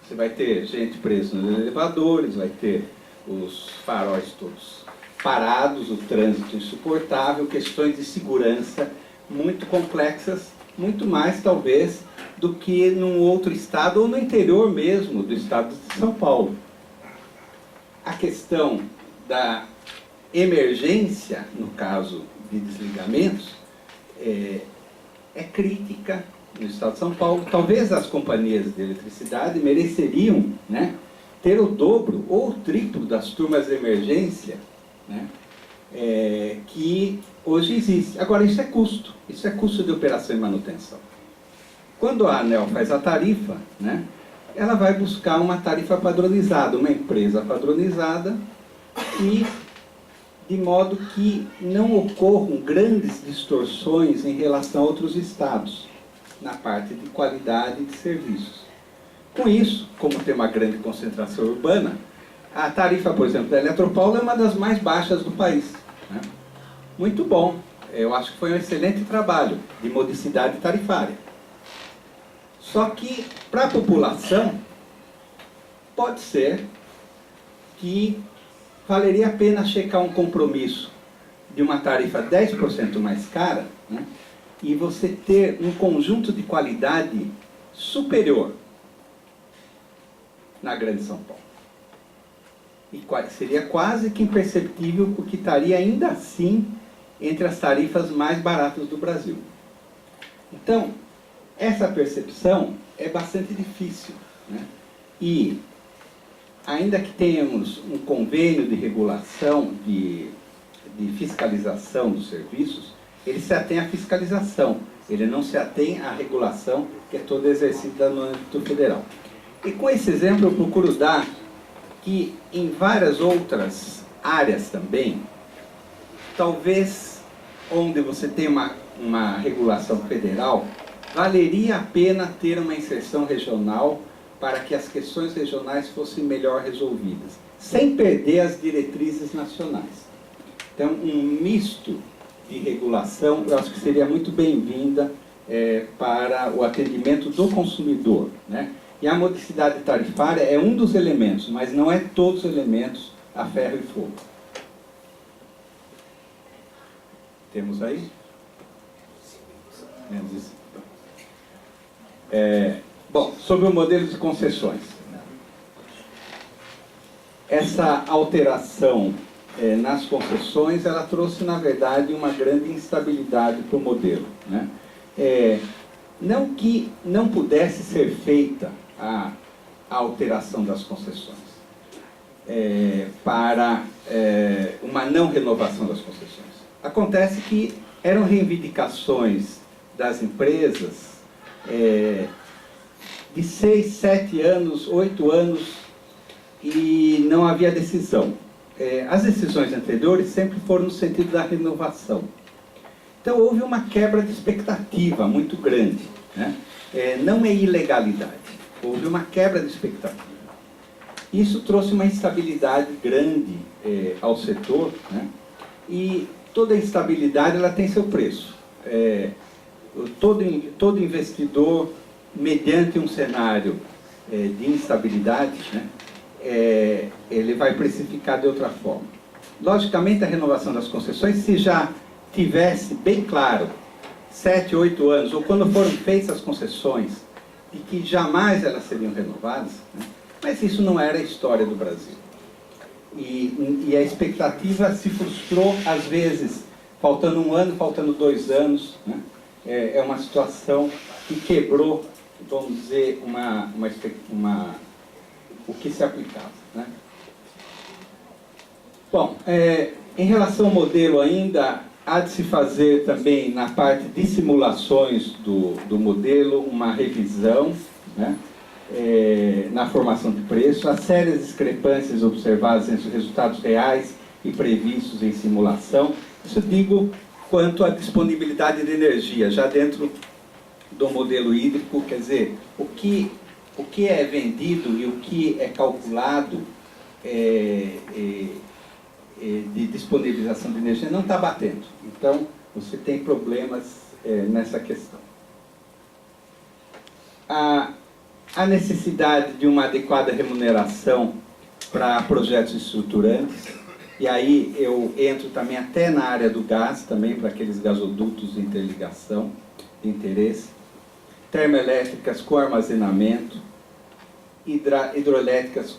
Você vai ter gente presa nos elevadores, vai ter os faróis todos parados, o trânsito insuportável, questões de segurança muito complexas, muito mais talvez do que num outro estado ou no interior mesmo do estado de São Paulo. A questão da emergência, no caso de desligamentos, é crítica no estado de São Paulo. Talvez as companhias de eletricidade mereceriam, né, ter o dobro ou o triplo das turmas de emergência, né, que hoje existe. Agora, isso é custo de operação e manutenção. Quando a ANEEL faz a tarifa, né, ela vai buscar uma tarifa padronizada, uma empresa padronizada, e de modo que não ocorram grandes distorções em relação a outros estados, na parte de qualidade de serviços. Com isso, como tem uma grande concentração urbana, a tarifa, por exemplo, da Eletropaulo é uma das mais baixas do país, né? Muito bom. Eu acho que foi um excelente trabalho de modicidade tarifária. Só que, para a população, pode ser que valeria a pena checar um compromisso de uma tarifa 10% mais cara, né, e você ter um conjunto de qualidade superior na Grande São Paulo. E seria quase que imperceptível, porque estaria ainda assim entre as tarifas mais baratas do Brasil. Então, essa percepção é bastante difícil, né? E, ainda que tenhamos um convênio de regulação, de fiscalização dos serviços, ele se atém à fiscalização, ele não se atém à regulação, que é toda exercida no âmbito federal. E com esse exemplo eu procuro dar que em várias outras áreas também, talvez onde você tem uma regulação federal, valeria a pena ter uma inserção regional para que as questões regionais fossem melhor resolvidas, sem perder as diretrizes nacionais. Então, um misto de regulação, eu acho que seria muito bem-vinda para o atendimento do consumidor, né? E a modicidade tarifária é um dos elementos, mas não é todos os elementos a ferro e fogo. Temos aí? Menos isso. Bom, sobre o modelo de concessões. Essa alteração nas concessões, ela trouxe, na verdade, uma grande instabilidade para o modelo, né? Não que não pudesse ser feita a alteração das concessões para uma não renovação das concessões. Acontece que eram reivindicações das empresas de 6, 7 anos, 8 anos, e não havia decisão. As decisões anteriores sempre foram no sentido da renovação. Então houve uma quebra de expectativa muito grande, né? Não é ilegalidade, houve uma quebra de expectativa. Isso trouxe uma instabilidade grande ao setor, né? E toda instabilidade ela tem seu preço. Todo investidor, mediante um cenário de instabilidade, né? Ele vai precificar de outra forma. Logicamente, a renovação das concessões, se já tivesse bem claro, 7, 8 anos, ou quando foram feitas as concessões, de que jamais elas seriam renovadas, né? Mas isso não era a história do Brasil. E a expectativa se frustrou, às vezes, faltando 1 ano, faltando 2 anos, né? É uma situação que quebrou, vamos dizer, o que se aplicava, né? Bom, em relação ao modelo ainda, há de se fazer também na parte de simulações do modelo uma revisão, né? Na formação de preço, há sérias discrepâncias observadas entre os resultados reais e previstos em simulação. Isso digo quanto à disponibilidade de energia, já dentro do modelo hídrico, quer dizer, o que é vendido e o que é calculado de disponibilização de energia não está batendo. Então, você tem problemas nessa questão. A necessidade de uma adequada remuneração para projetos estruturantes, e aí eu entro também até na área do gás, também para aqueles gasodutos de interligação, de interesse, termoelétricas com armazenamento, hidroelétricas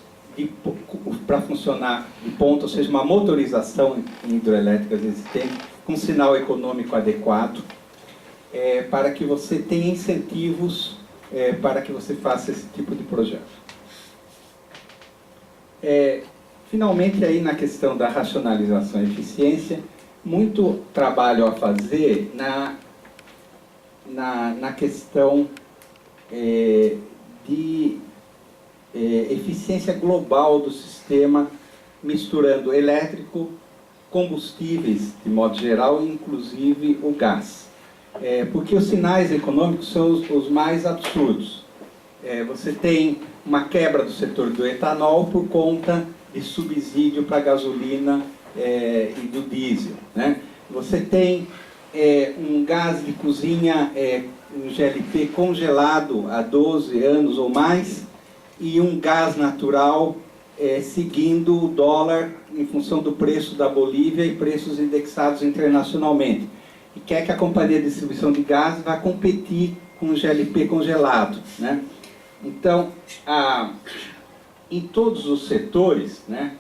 para funcionar de ponta, ou seja, uma motorização em hidroelétricas existentes, com sinal econômico adequado, para que você tenha incentivos para que você faça esse tipo de projeto. Finalmente, aí na questão da racionalização e eficiência, muito trabalho a fazer na questão de eficiência global do sistema, misturando elétrico, combustíveis de modo geral, inclusive o gás. Porque os sinais econômicos são os mais absurdos. Você tem uma quebra do setor do etanol por conta de subsídio para a gasolina e do diesel, né? Você tem um gás de cozinha, um GLP congelado há 12 anos ou mais, e um gás natural seguindo o dólar em função do preço da Bolívia e preços indexados internacionalmente. E quer que a companhia de distribuição de gás vá competir com o GLP congelado, né? Então, em todos os setores, né,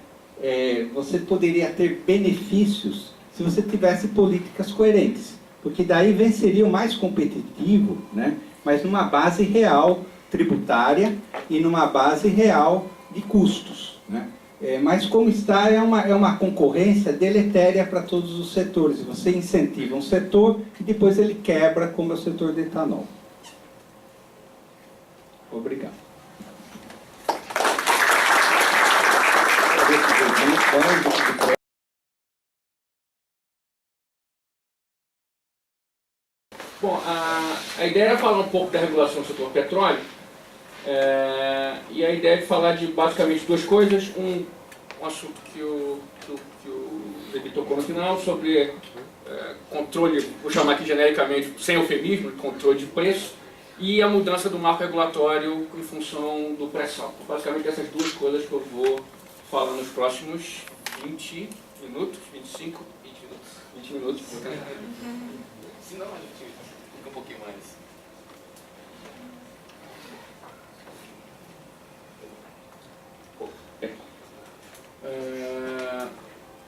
você poderia ter benefícios se você tivesse políticas coerentes, porque daí venceria o mais competitivo, né, mas numa base real tributária e numa base real de custos, né? Mas como está, é uma concorrência deletéria para todos os setores. Você incentiva um setor e depois ele quebra, como é o setor de etanol. Obrigado. Bom, a ideia era falar um pouco da regulação do setor petróleo, e a ideia é falar de basicamente 2 coisas. Um assunto que o Levi tocou no final, sobre controle, vou chamar aqui genericamente, sem eufemismo, controle de preço, e a mudança do marco regulatório em função do pré-sal. Basicamente essas 2 coisas que eu vou falar nos próximos 20 minutos, 25, 20 minutos. Se não, a gente fica um pouquinho mais.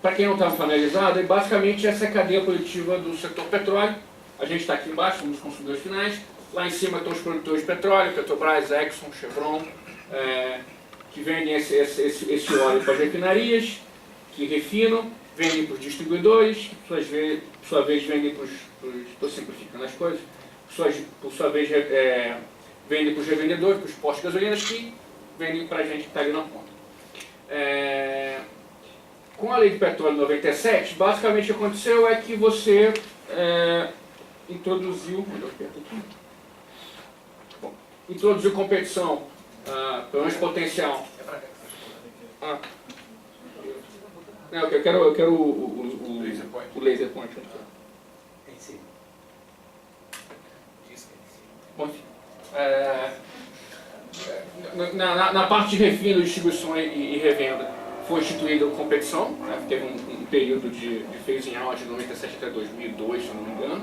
Para quem não está familiarizado, basicamente essa é a cadeia produtiva do setor petróleo. A gente está aqui embaixo, somos os consumidores finais. Lá em cima estão os produtores de petróleo, Petrobras, Exxon, Chevron, que vendem esse óleo para as refinarias, que refinam, vendem para os distribuidores, por sua vez vendem para os... Estou simplificando as coisas. Por sua vez vendem para os revendedores, para os postos de gasolina, que vendem para a gente que está ali na ponta. Com a lei de petróleo 97, basicamente o que aconteceu é que você introduziu competição, pelo menos potencial. Não, eu quero o laser point. Bom, na parte de refino, distribuição e revenda, foi instituída a competição, né? Teve um período de phasing out de 97 até 2002, se não me engano.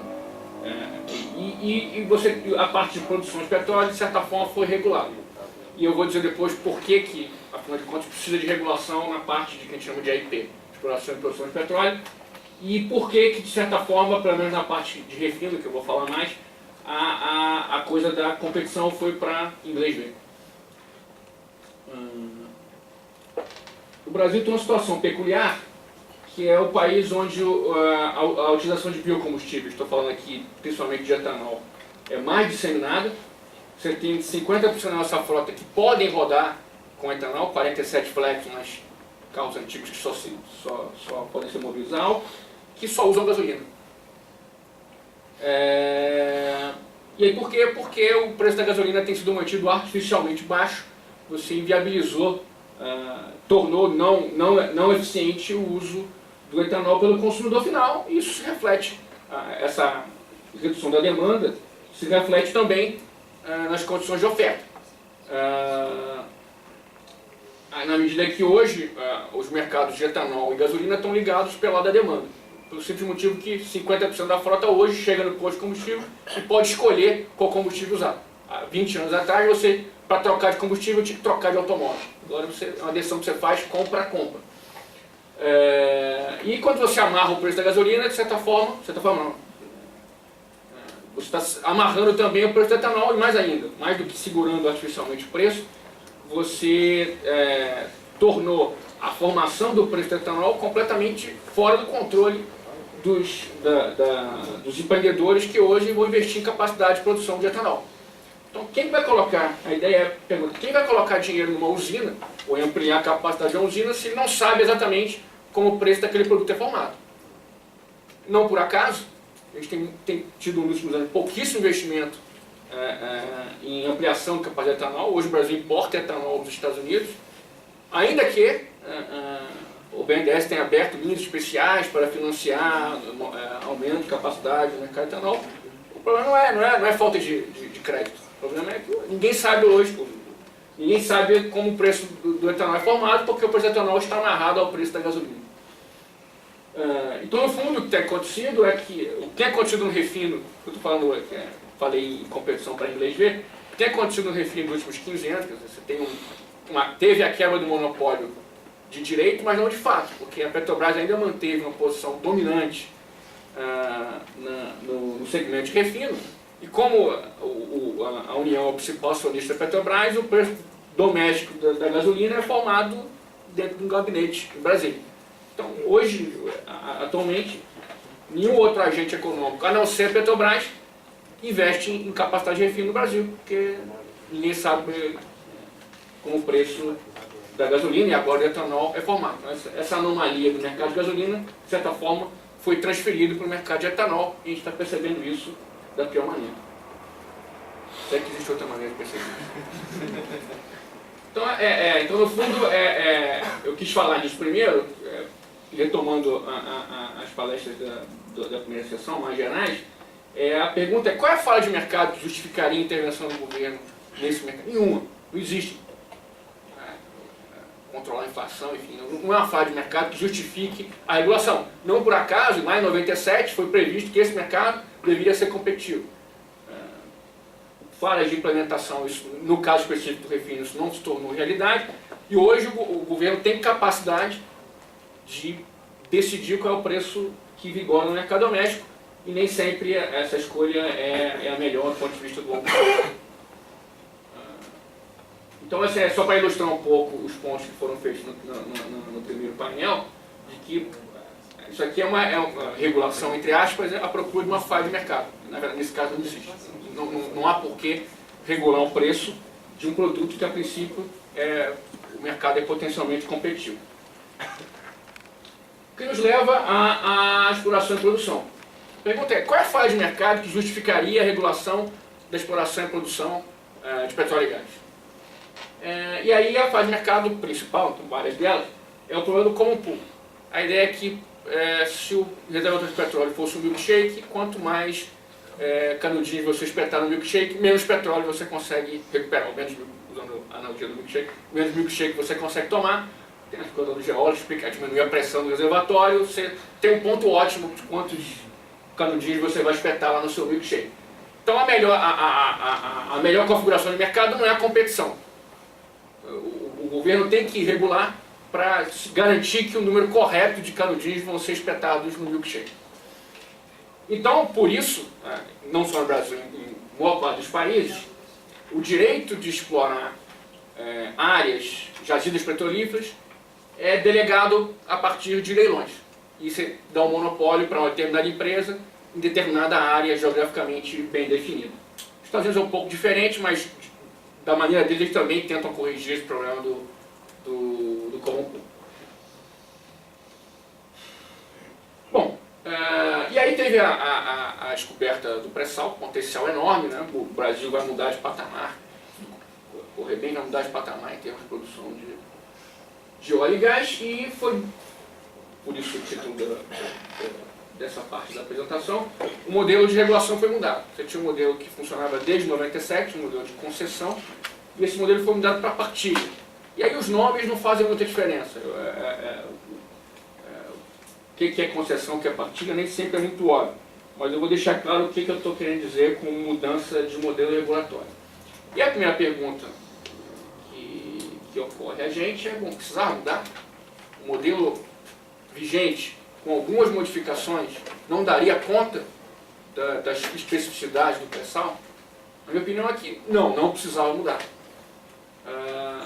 A parte de produção de petróleo, de certa forma, foi regulada. E eu vou dizer depois por que, afinal de contas, precisa de regulação na parte de que a gente chama de AIP, exploração e produção de petróleo, e por que, de certa forma, pelo menos na parte de refino, que eu vou falar mais, a coisa da competição foi para inglês ver. O Brasil tem uma situação peculiar, que é o país onde a utilização de biocombustíveis, estou falando aqui principalmente de etanol, é mais disseminada. Você tem 50% da nossa frota que podem rodar com etanol, 47 flex nas carros antigos que só podem ser movidos a álcool, que só usam gasolina. E aí por quê? Porque o preço da gasolina tem sido mantido artificialmente baixo. Você inviabilizou, tornou não eficiente o uso do etanol pelo consumidor final, e isso se reflete, essa redução da demanda se reflete também nas condições de oferta. Na medida que hoje os mercados de etanol e gasolina estão ligados pelo lado da demanda, pelo simples motivo que 50% da frota hoje chega no posto de combustível e pode escolher qual combustível usar. Há 20 anos atrás, você, para trocar de combustível, tinha que trocar de automóvel. Agora é uma decisão que você faz compra a compra. E quando você amarra o preço da gasolina, de certa forma não. Você está amarrando também o preço do etanol, e mais ainda, mais do que segurando artificialmente o preço, você tornou a formação do preço do etanol completamente fora do controle dos empreendedores que hoje vão investir em capacidade de produção de etanol. Então, quem vai colocar, a ideia é, pergunta, quem vai colocar dinheiro numa usina, ou ampliar a capacidade de uma usina, se ele não sabe exatamente como o preço daquele produto é formado? Não por acaso, a gente tem tido nos últimos anos pouquíssimo investimento em ampliação de capacidade de etanol. Hoje o Brasil importa etanol dos Estados Unidos, ainda que o BNDES tenha aberto linhas especiais para financiar aumento de capacidade no mercado de etanol. O problema não é falta de crédito. O problema é que ninguém sabe hoje, ninguém sabe como o preço do etanol é formado, porque o preço do etanol está amarrado ao preço da gasolina. Então, no fundo, o que tem acontecido é que o que tem acontecido no refino, eu estou falando, falei em competição para inglês ver, o que tem acontecido no refino nos últimos 15 anos, quer dizer, você teve a quebra do monopólio de direito, mas não de fato, porque a Petrobras ainda manteve uma posição dominante no segmento de refino, e como a União é o principal acionista da Petrobras, o preço doméstico da gasolina é formado dentro de um gabinete em Brasília. Então, hoje, atualmente, nenhum outro agente econômico, a não ser a Petrobras, investe em capacidade de refino no Brasil, porque ninguém sabe como o preço da gasolina e agora do etanol é formado. Essa anomalia do mercado de gasolina, de certa forma, foi transferido para o mercado de etanol, e a gente está percebendo isso da pior maneira. Será que existe outra maneira de perceber isso? Então, no fundo, eu quis falar disso primeiro, retomando as palestras da primeira sessão, mais gerais. A pergunta é: qual é a falha de mercado que justificaria a intervenção do governo nesse mercado? Nenhuma, não existe. Controlar a inflação, enfim, não é uma falha de mercado que justifique a regulação. Não por acaso, lá em 97 foi previsto que esse mercado deveria ser competitivo. Falhas de implementação, isso, no caso específico do refino, isso não se tornou realidade, e hoje o governo tem capacidade de decidir qual é o preço que vigora no mercado doméstico, e nem sempre essa escolha é a melhor do ponto de vista do longo prazo. Então, é só para ilustrar um pouco os pontos que foram feitos no primeiro painel, de que isso aqui é uma regulação, entre aspas, à procura de uma falha de mercado. Na verdade, nesse caso não existe. Não há por que regular o preço de um produto que, a princípio, o mercado é potencialmente competitivo. O que nos leva à exploração e produção. A pergunta é, qual é a fase de mercado que justificaria a regulação da exploração e produção de petróleo e gás? E aí a fase de mercado principal, com várias delas, é o problema do common pool. A ideia é que se o reservatório de petróleo fosse um milkshake, quanto mais canudinhos você espetar no milkshake, menos petróleo você consegue recuperar, ou menos, usando a analogia do milkshake, menos milkshake você consegue tomar. Tem as coisas do geólogo, explica diminuir a pressão do reservatório, você tem um ponto ótimo de quantos canudinhos você vai espetar lá no seu milkshake. Então a melhor configuração de mercado não é a competição. O governo tem que regular para garantir que o número correto de canudinhos vão ser espetados no milkshake. Então, por isso, não só no Brasil, em boa parte dos países, o direito de explorar áreas, jazidas petrolíferas, é delegado a partir de leilões. E você dá um monopólio para uma determinada empresa em determinada área geograficamente bem definida. Os Estados Unidos é um pouco diferente, mas da maneira deles eles também tentam corrigir esse problema do common pool. Bom, e aí teve a descoberta do pré-sal, potencial enorme, né? O Brasil vai mudar de patamar, o Rebem vai mudar de patamar em termos de produção de óleo e gás, e foi, por isso o título dessa parte da apresentação, o modelo de regulação foi mudado. Você tinha um modelo que funcionava desde 97, um modelo de concessão, e esse modelo foi mudado para partilha. E aí os nomes não fazem muita diferença. O que é concessão, o que é partilha, nem sempre é muito óbvio. Mas eu vou deixar claro o que eu estou querendo dizer com mudança de modelo regulatório. E a primeira pergunta que ocorre a gente é, bom, precisava mudar? O modelo vigente, com algumas modificações, não daria conta das especificidades do pré-sal? A minha opinião é que não precisava mudar.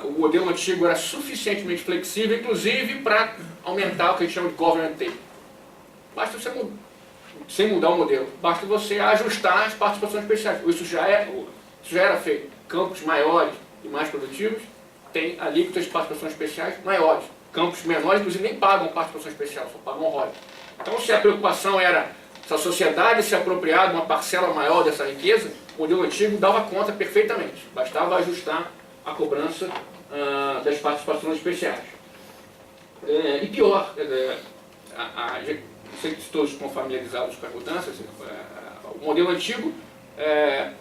O modelo antigo era suficientemente flexível, inclusive para aumentar o que a gente chama de government take. Basta você sem mudar o modelo, basta você ajustar as participações especiais. Isso já era feito. Campos maiores e mais produtivos têm alíquotas de participações especiais maiores. Campos menores, inclusive, nem pagam participação especial, só pagam royalties. Então, se a preocupação era se a sociedade se apropriar de uma parcela maior dessa riqueza, o modelo antigo dava conta perfeitamente. Bastava ajustar a cobrança das participações especiais. E pior, não sei se todos estão familiarizados com as mudanças, o modelo antigo, a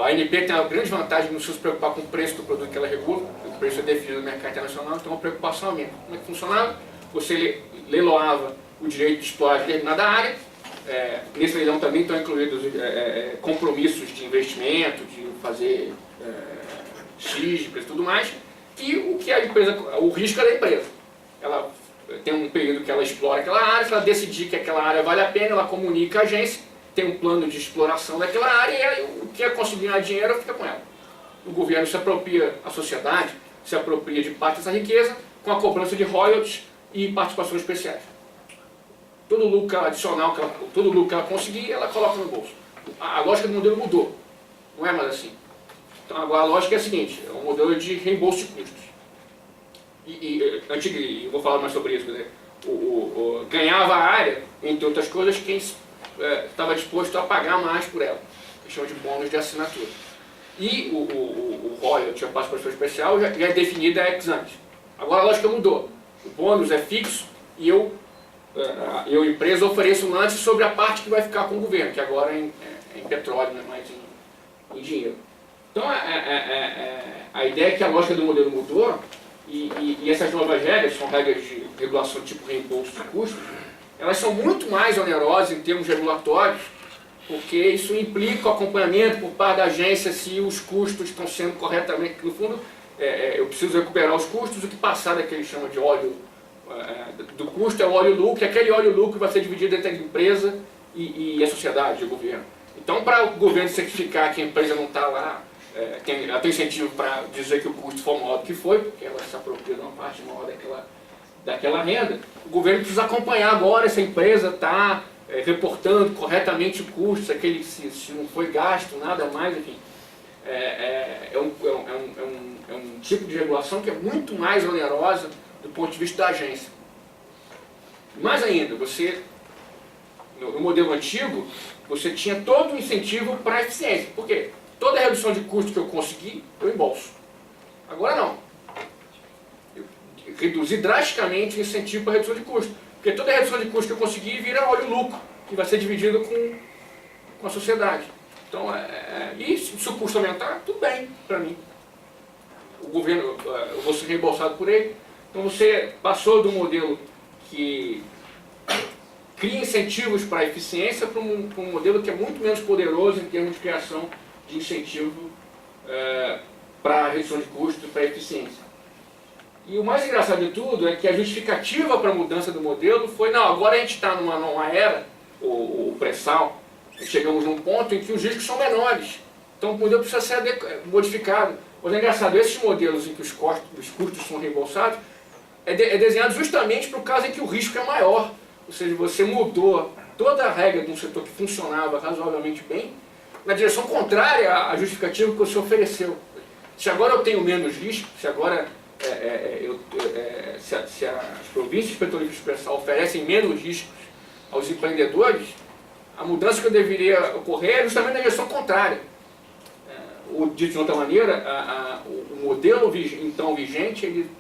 ANP tem uma grande vantagem de não se preocupar com o preço do produto que ela regula, o preço é definido no mercado internacional, então a preocupação aumenta. Como é que funcionava? Você leiloava o direito de explorar determinada área, nesse leilão também estão incluídos compromissos de investimento, de fazer xígicas e tudo mais, e o risco é da empresa. Ela tem um período que ela explora aquela área, se ela decidir que aquela área vale a pena, ela comunica a agência, tem um plano de exploração daquela área e aí, o que é conseguir ganhar dinheiro fica com ela. O governo se apropria, a sociedade se apropria de parte dessa riqueza com a cobrança de royalties e participações especiais. Todo lucro adicional, todo lucro que ela conseguir, ela coloca no bolso. A lógica do modelo mudou, não é mais assim. Então agora a lógica é a seguinte, é um modelo de reembolso de custos. Eu vou falar mais sobre isso, quer dizer, ganhava a área, entre outras coisas, quem estava disposto a pagar mais por ela, que chama de bônus de assinatura. E o royalty, a participação especial, já é definida ex ante. Agora a lógica mudou. O bônus é fixo e eu empresa, ofereço um lance sobre a parte que vai ficar com o governo, que agora é em petróleo, não é mais em dinheiro. Então a ideia é que a lógica do modelo mudou e essas novas regras, são regras de regulação tipo reembolso de custos, elas são muito mais onerosas em termos regulatórios, porque isso implica o acompanhamento por parte da agência se os custos estão sendo corretamente, no fundo, eu preciso recuperar os custos, o que passar daquele chama de óleo, do custo é o óleo-lucro, e aquele óleo-lucro vai ser dividido entre a empresa e a sociedade, o governo. Então, para o governo certificar que a empresa não está lá, ela tem incentivo para dizer que o custo foi maior do que foi, porque ela se apropria de uma parte maior daquela renda, o governo precisa acompanhar agora se a empresa está reportando corretamente o custo, se não foi gasto, nada mais, enfim. é um tipo de regulação que é muito mais onerosa do ponto de vista da agência. Mais ainda, no modelo antigo, você tinha todo o incentivo para a eficiência. Por quê? Toda a redução de custo que eu consegui, eu embolso. Agora não. Eu reduzi drasticamente o incentivo para a redução de custo. Porque toda a redução de custo que eu consegui vira óleo lucro, que vai ser dividido com a sociedade. Então, e se o custo aumentar, tudo bem para mim. O governo, eu vou ser reembolsado por ele. Então você passou do modelo que cria incentivos para a eficiência para um modelo que é muito menos poderoso em termos de criação de incentivo para a redução de custo e para a eficiência. E o mais engraçado de tudo é que a justificativa para a mudança do modelo foi, não, agora a gente está numa era, o pré-sal, chegamos num ponto em que os riscos são menores. Então o modelo precisa ser modificado. Mas é engraçado, esses modelos em que os custos são reembolsados é desenhado justamente para o caso em que o risco é maior. Ou seja, você mudou toda a regra de um setor que funcionava razoavelmente bem na direção contrária à justificativa que você ofereceu. Se agora eu tenho menos risco, se agora se as províncias petrolíferas de pré-sal oferecem menos riscos aos empreendedores, a mudança que deveria ocorrer é justamente na direção contrária. Ou, dito de outra maneira, o modelo então vigente ele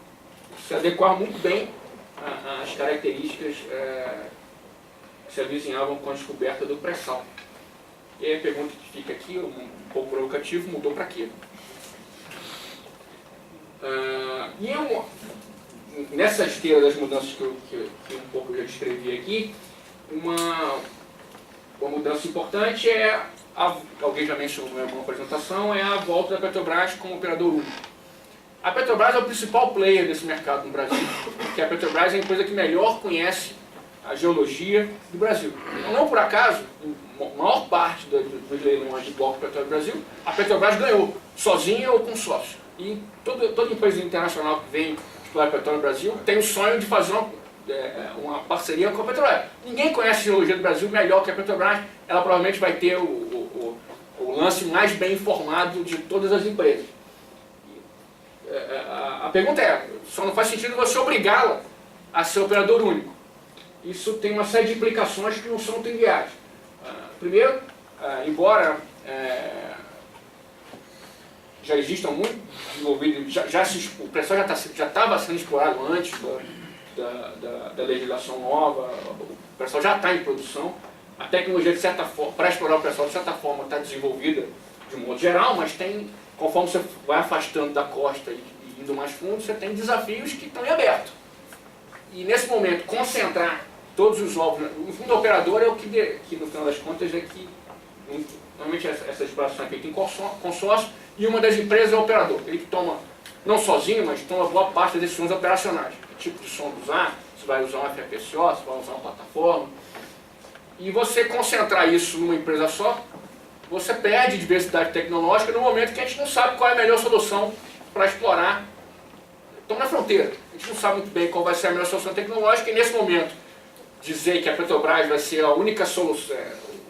se adequava muito bem às características que se avizinhavam com a descoberta do pré-sal. E aí a pergunta que fica aqui, um pouco provocativo, mudou para quê? Nessa esteira das mudanças que um pouco eu já descrevi aqui, uma mudança importante alguém já mencionou em alguma apresentação, é a volta da Petrobras como operador único. A Petrobras é o principal player desse mercado no Brasil, porque a Petrobras é a empresa que melhor conhece a geologia do Brasil. Então, não por acaso, a maior parte dos leilões de bloco Petróleo Brasil, a Petrobras ganhou, sozinha ou com sócio. E toda empresa internacional que vem explorar Petróleo Brasil tem o sonho de fazer uma parceria com a Petrobras. Ninguém conhece a geologia do Brasil melhor que a Petrobras, ela provavelmente vai ter o lance mais bem informado de todas as empresas. A pergunta só não faz sentido você obrigá-la a ser operador único. Isso tem uma série de implicações que não são triviais. Primeiro, embora já existam muito desenvolvidos, o pré-sal já estava sendo explorado antes da legislação nova, o pré-sal já está em produção, a tecnologia de certa forma, para explorar o pré-sal de certa forma está desenvolvida de um modo geral, mas conforme você vai afastando da costa e indo mais fundo, você tem desafios que estão em aberto. E nesse momento, concentrar todos os ovos, o fundo operador é o que no final das contas é que normalmente essa exploração é feita em consórcio e uma das empresas é o operador, ele que toma, não sozinho, mas toma boa parte das decisões operacionais. Que tipo de som usar, se vai usar um FPSO, se vai usar uma plataforma. E você concentrar isso numa empresa só, você perde diversidade tecnológica no momento que a gente não sabe qual é a melhor solução para explorar. Estamos na fronteira, a gente não sabe muito bem qual vai ser a melhor solução tecnológica e nesse momento dizer que a Petrobras vai ser a única solução,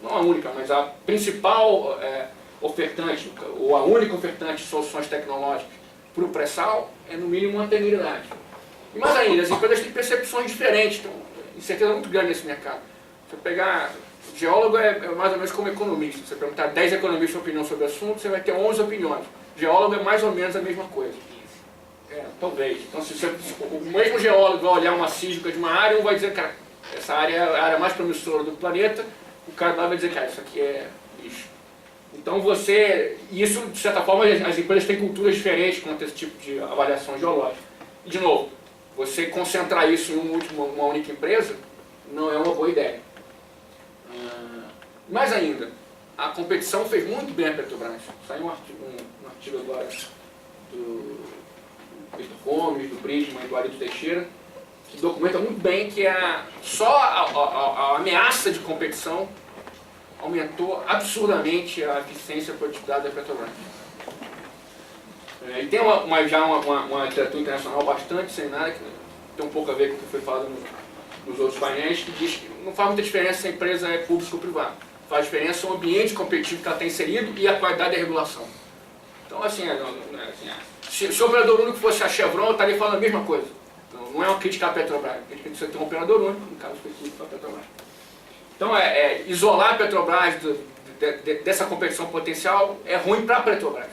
não a única, mas a principal ofertante, ou a única ofertante de soluções tecnológicas para o pré-sal, é no mínimo uma temeridade. E mais ainda, as empresas têm percepções diferentes, então, incerteza muito grande nesse mercado. Se você pegar, geólogo é mais ou menos como economista, se você perguntar 10 economistas opinião sobre o assunto, você vai ter 11 opiniões. Geólogo é mais ou menos a mesma coisa. Talvez. Então, se o mesmo geólogo vai olhar uma sísmica de uma área, um vai dizer, cara, essa área é a área mais promissora do planeta, o cara lá vai dizer, cara, isso aqui é lixo. Então isso de certa forma as empresas têm culturas diferentes quanto a esse tipo de avaliação geológica. E de novo, você concentrar isso em uma única empresa não é uma boa ideia. Mais ainda, a competição fez muito bem a Petrobras. Saiu um artigo agora do Vitor Gomes, do Bridgman e do Arito Teixeira, que documenta muito bem que só a ameaça de competição aumentou absurdamente a eficiência e a produtividade da Petrobras. E tem já uma literatura internacional bastante disseminada, que tem um pouco a ver com o que foi falado nos outros painéis, que diz que não faz muita diferença se a empresa é pública ou privada. Faz diferença o ambiente competitivo que ela tem inserido e a qualidade da regulação. Então, assim, se o operador único fosse a Chevron, eu estaria falando a mesma coisa. Não é uma crítica à Petrobras, é uma crítica de você ter um operador único, no caso específico da Petrobras. Então, isolar a Petrobras dessa competição potencial é ruim para a Petrobras.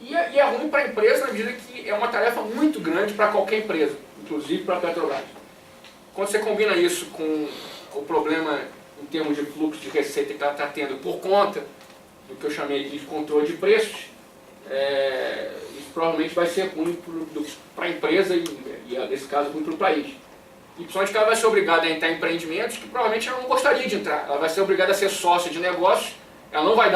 E é ruim para a empresa na medida que é uma tarefa muito grande para qualquer empresa, inclusive para a Petrobras. Quando você combina isso com o problema em termos de fluxo de receita que ela está tendo por conta do que eu chamei de controle de preços, isso provavelmente vai ser ruim para a empresa e, nesse caso, ruim para o país. E principalmente que ela vai ser obrigada a entrar em empreendimentos que provavelmente ela não gostaria de entrar. Ela vai ser obrigada a ser sócia de negócios, ela não vai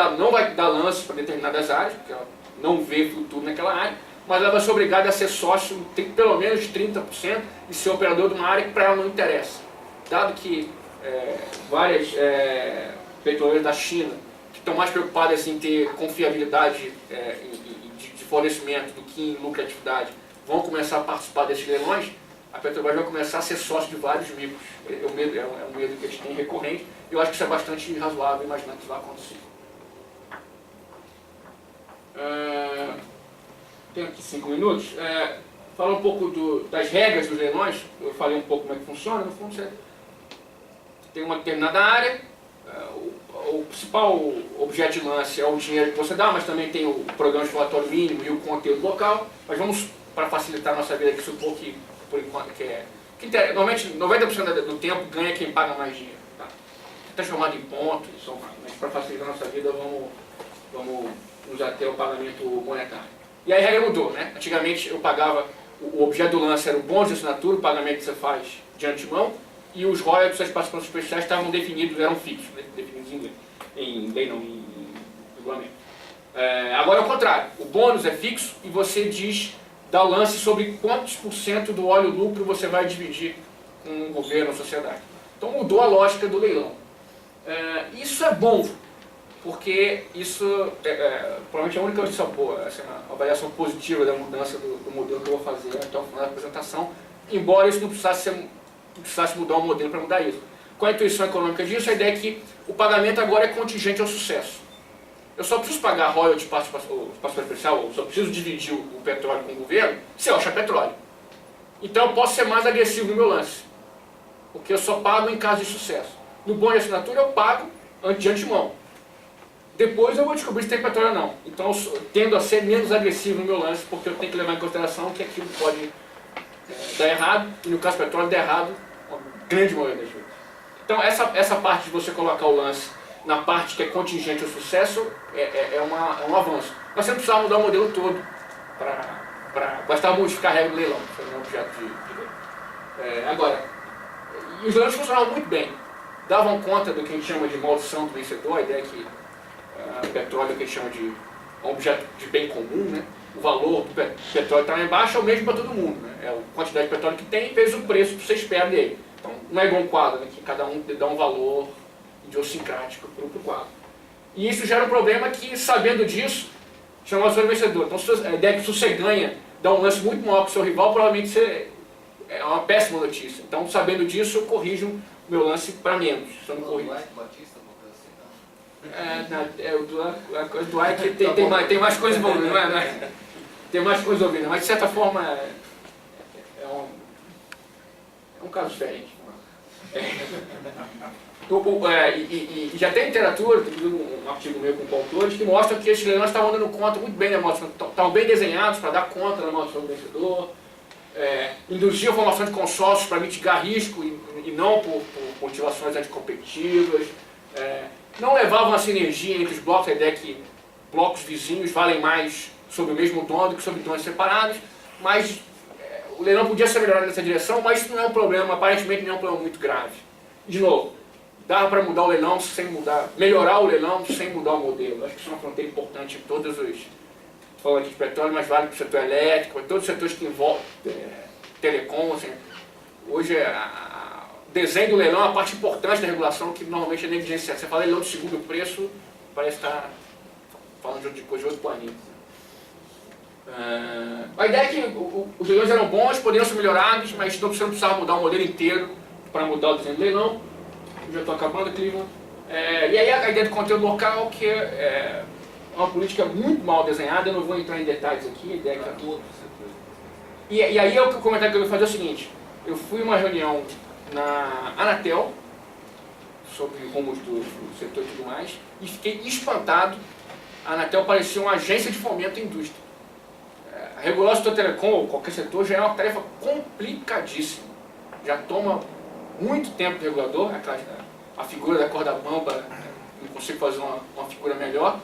dar lance para determinadas áreas, porque ela não vê futuro naquela área, mas ela vai ser obrigada a ser sócio, tem pelo menos 30% e ser operador de uma área que para ela não interessa. Dado que várias petroleiras da China, que estão mais preocupadas em ter confiabilidade de fornecimento do que em lucratividade, vão começar a participar desses leilões, a Petrobras vai começar a ser sócio de vários micros. É um medo que eles têm recorrente, e eu acho que isso é bastante razoável imaginar que isso vai acontecer. Tenho aqui 5 minutos. Falar um pouco das regras dos leilões. Eu falei um pouco como é que funciona. No fundo, você tem uma determinada área, o principal objeto de lance é o dinheiro que você dá, mas também tem o programa de relatório mínimo e o conteúdo local. Mas vamos, para facilitar a nossa vida aqui, supor que, por enquanto, normalmente 90% do tempo ganha quem paga mais dinheiro. Tá? Está chamado em pontos, mas para facilitar a nossa vida, vamos usar até o pagamento monetário. E aí a regra mudou, né? Antigamente eu pagava, o objeto do lance era o bônus de assinatura, o pagamento que você faz de antemão, e os royalties das participações especiais estavam definidos, eram fixos, né? Definidos em lei, não, em regulamento. Agora é o contrário, o bônus é fixo e você dá o lance sobre quantos % do óleo lucro você vai dividir com o governo ou sociedade. Então mudou a lógica do leilão. Isso é bom, porque isso provavelmente é a única uma avaliação positiva da mudança do modelo que eu vou fazer até o final da apresentação, embora isso não precisasse mudar o modelo para mudar isso. Qual a intuição econômica disso? A ideia é que o pagamento agora é contingente ao sucesso. Eu só preciso pagar royalties de participação especial, ou só preciso dividir o petróleo com o governo se eu achar petróleo. Então eu posso ser mais agressivo no meu lance, porque eu só pago em caso de sucesso. No bônus de assinatura eu pago de antemão. Depois eu vou descobrir se tem petróleo ou não. Então eu tendo a ser menos agressivo no meu lance, porque eu tenho que levar em consideração que aquilo pode dar errado, e no caso do petróleo der errado, uma grande maioria das vezes. Então essa parte de você colocar o lance na parte que é contingente ao sucesso é um avanço. Mas você não precisava mudar o modelo todo, bastava modificar a regra do leilão, que é um objeto de lei. Agora, e os leilões funcionavam muito bem. Davam conta do que a gente chama de maldição do vencedor, a ideia é que o petróleo, que a gente chama de um objeto de bem comum, né? O valor do petróleo está lá embaixo é o mesmo para todo mundo, né? É a quantidade de petróleo que tem vezes o preço que você espera dele. Então não é igual um quadro, né? Que cada um dá um valor idiosincrático para o quadro. E isso gera um problema que, sabendo disso, chama de vencedor. Então a ideia é que se você ganha, dá um lance muito maior que o seu rival, provavelmente é uma péssima notícia. Então, sabendo disso, eu corrijo o meu lance para menos. Se eu não corrijo. O do Ike tem mais coisas envolvidas, não é? Tem mais coisas envolvidas, mas de certa forma é um caso diferente. E já tem literatura, tem um artigo meu com autores que mostram que esses leilões estavam dando conta muito bem da maldição, estavam bem desenhados para dar conta da maldição do vencedor, induziam a formação de consórcios para mitigar risco e não por motivações anticompetitivas. Não levavam a sinergia entre os blocos, a ideia é que blocos vizinhos valem mais sobre o mesmo dono do que sobre donos separados, mas o leilão podia ser melhorado nessa direção, mas isso não é um problema, aparentemente não é um problema muito grave. De novo, dá para mudar o leilão sem mudar, melhorar o leilão sem mudar o modelo. Acho que isso é uma fronteira importante em todos os... Estou falando aqui de petróleo, mas vale para o setor elétrico, para todos os setores que envolvem telecom. Assim. Hoje o desenho do leilão é a parte importante da regulação que normalmente é negligenciada. Você fala leilão de segundo preço, parece estar falando de coisa de outro planeta. A ideia é que os leilões eram bons, poderiam ser melhorados, mas você não precisava mudar o modelo inteiro para mudar o desenho do leilão. Eu já estou acabando, Cleveland. E aí a ideia do conteúdo local, que é uma política muito mal desenhada, eu não vou entrar em detalhes aqui, a ideia é que e aí o comentário que eu vou fazer é o seguinte, eu fui a uma reunião na Anatel, sobre rumos do setor e tudo mais, e fiquei espantado. A Anatel parecia uma agência de fomento à indústria. Regular o setor telecom, ou qualquer setor, já é uma tarefa complicadíssima. Já toma muito tempo de regulador, a figura da corda bamba, não consigo fazer uma figura melhor.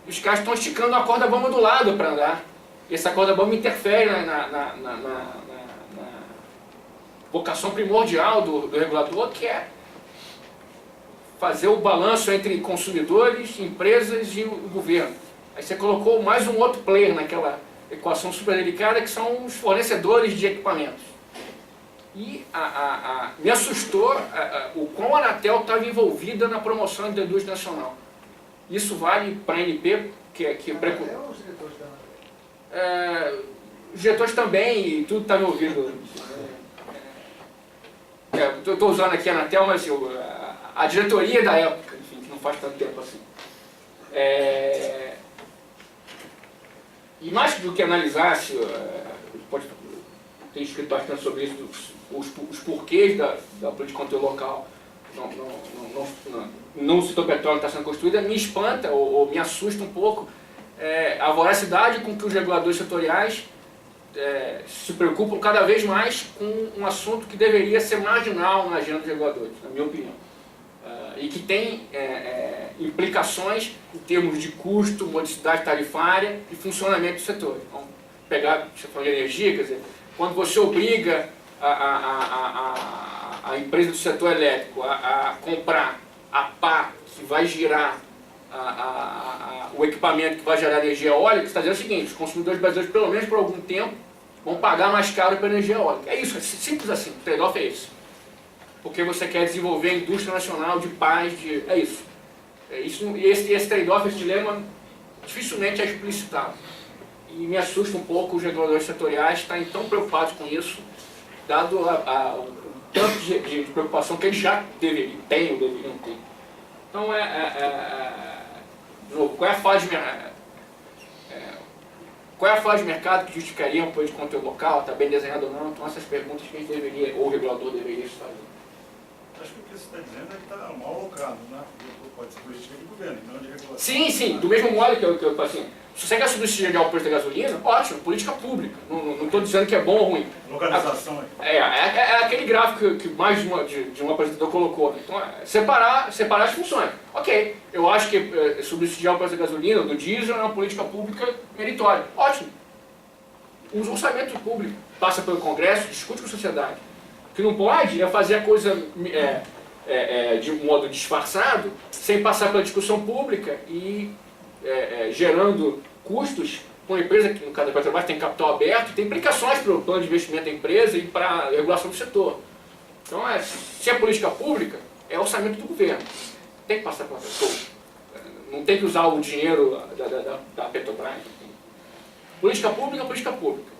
E os caras estão esticando a corda bamba do lado para andar. E essa corda bamba interfere na vocação primordial do regulador, que é fazer o balanço entre consumidores, empresas e o governo. Aí você colocou mais um outro player naquela equação super delicada, que são os fornecedores de equipamentos. E me assustou o quão a Anatel estava envolvida na promoção da indústria nacional. Isso vale para a ANP, que Os diretores da Anatel. os diretores também, e tudo está envolvido. Estou usando aqui a Anatel, mas a diretoria da época, enfim, que não faz tanto tempo assim. E mais do que analisar, pode ter escrito bastante sobre isso, os porquês da política de controle local no setor petróleo está sendo construída, me espanta ou me assusta um pouco a voracidade com que os reguladores setoriais se preocupam cada vez mais com um assunto que deveria ser marginal na agenda dos reguladores, na minha opinião. E que tem implicações em termos de custo, modicidade tarifária e funcionamento do setor. Então, você falou de energia, quer dizer, quando você obriga a empresa do setor elétrico a comprar a pá que vai girar o equipamento que vai gerar energia eólica, você está dizendo o seguinte: os consumidores brasileiros, pelo menos por algum tempo, vão pagar mais caro pela energia eólica. É isso, é simples assim, o trade-off é esse. Porque você quer desenvolver a indústria nacional de paz, é isso. Esse trade-off, esse dilema, dificilmente é explicitado. E me assusta um pouco os reguladores setoriais estarem tão preocupados com isso, dado o tanto de preocupação que eles já deveriam ter. Então, de novo, qual é a fase de mercado que justificaria um plano de controle local, está bem desenhado ou não? Então, essas perguntas que a gente deveria, ou o regulador deveria fazer. Acho que o que você está dizendo é que está mal alocado, né? Pode ser política de governo, não de regulação. Sim, do mesmo modo que eu assim, se você quer subsidiar o preço da gasolina, ótimo, política pública. Não estou dizendo que é bom ou ruim. Localização é aquele gráfico que mais de um apresentador colocou. Né? Então, separar as funções. Ok, eu acho que subsidiar o preço da gasolina, do diesel, é uma política pública meritória. Ótimo. O orçamento público passa pelo Congresso, discute com a sociedade. O que não pode é fazer a coisa de um modo disfarçado, sem passar pela discussão pública e gerando custos com a empresa que, no caso da Petrobras, tem capital aberto, tem implicações para o plano de investimento da empresa e para a regulação do setor. Então, se é política pública, é orçamento do governo. Tem que passar pela pessoa. Não tem que usar o dinheiro da Petrobras. Política pública é política pública.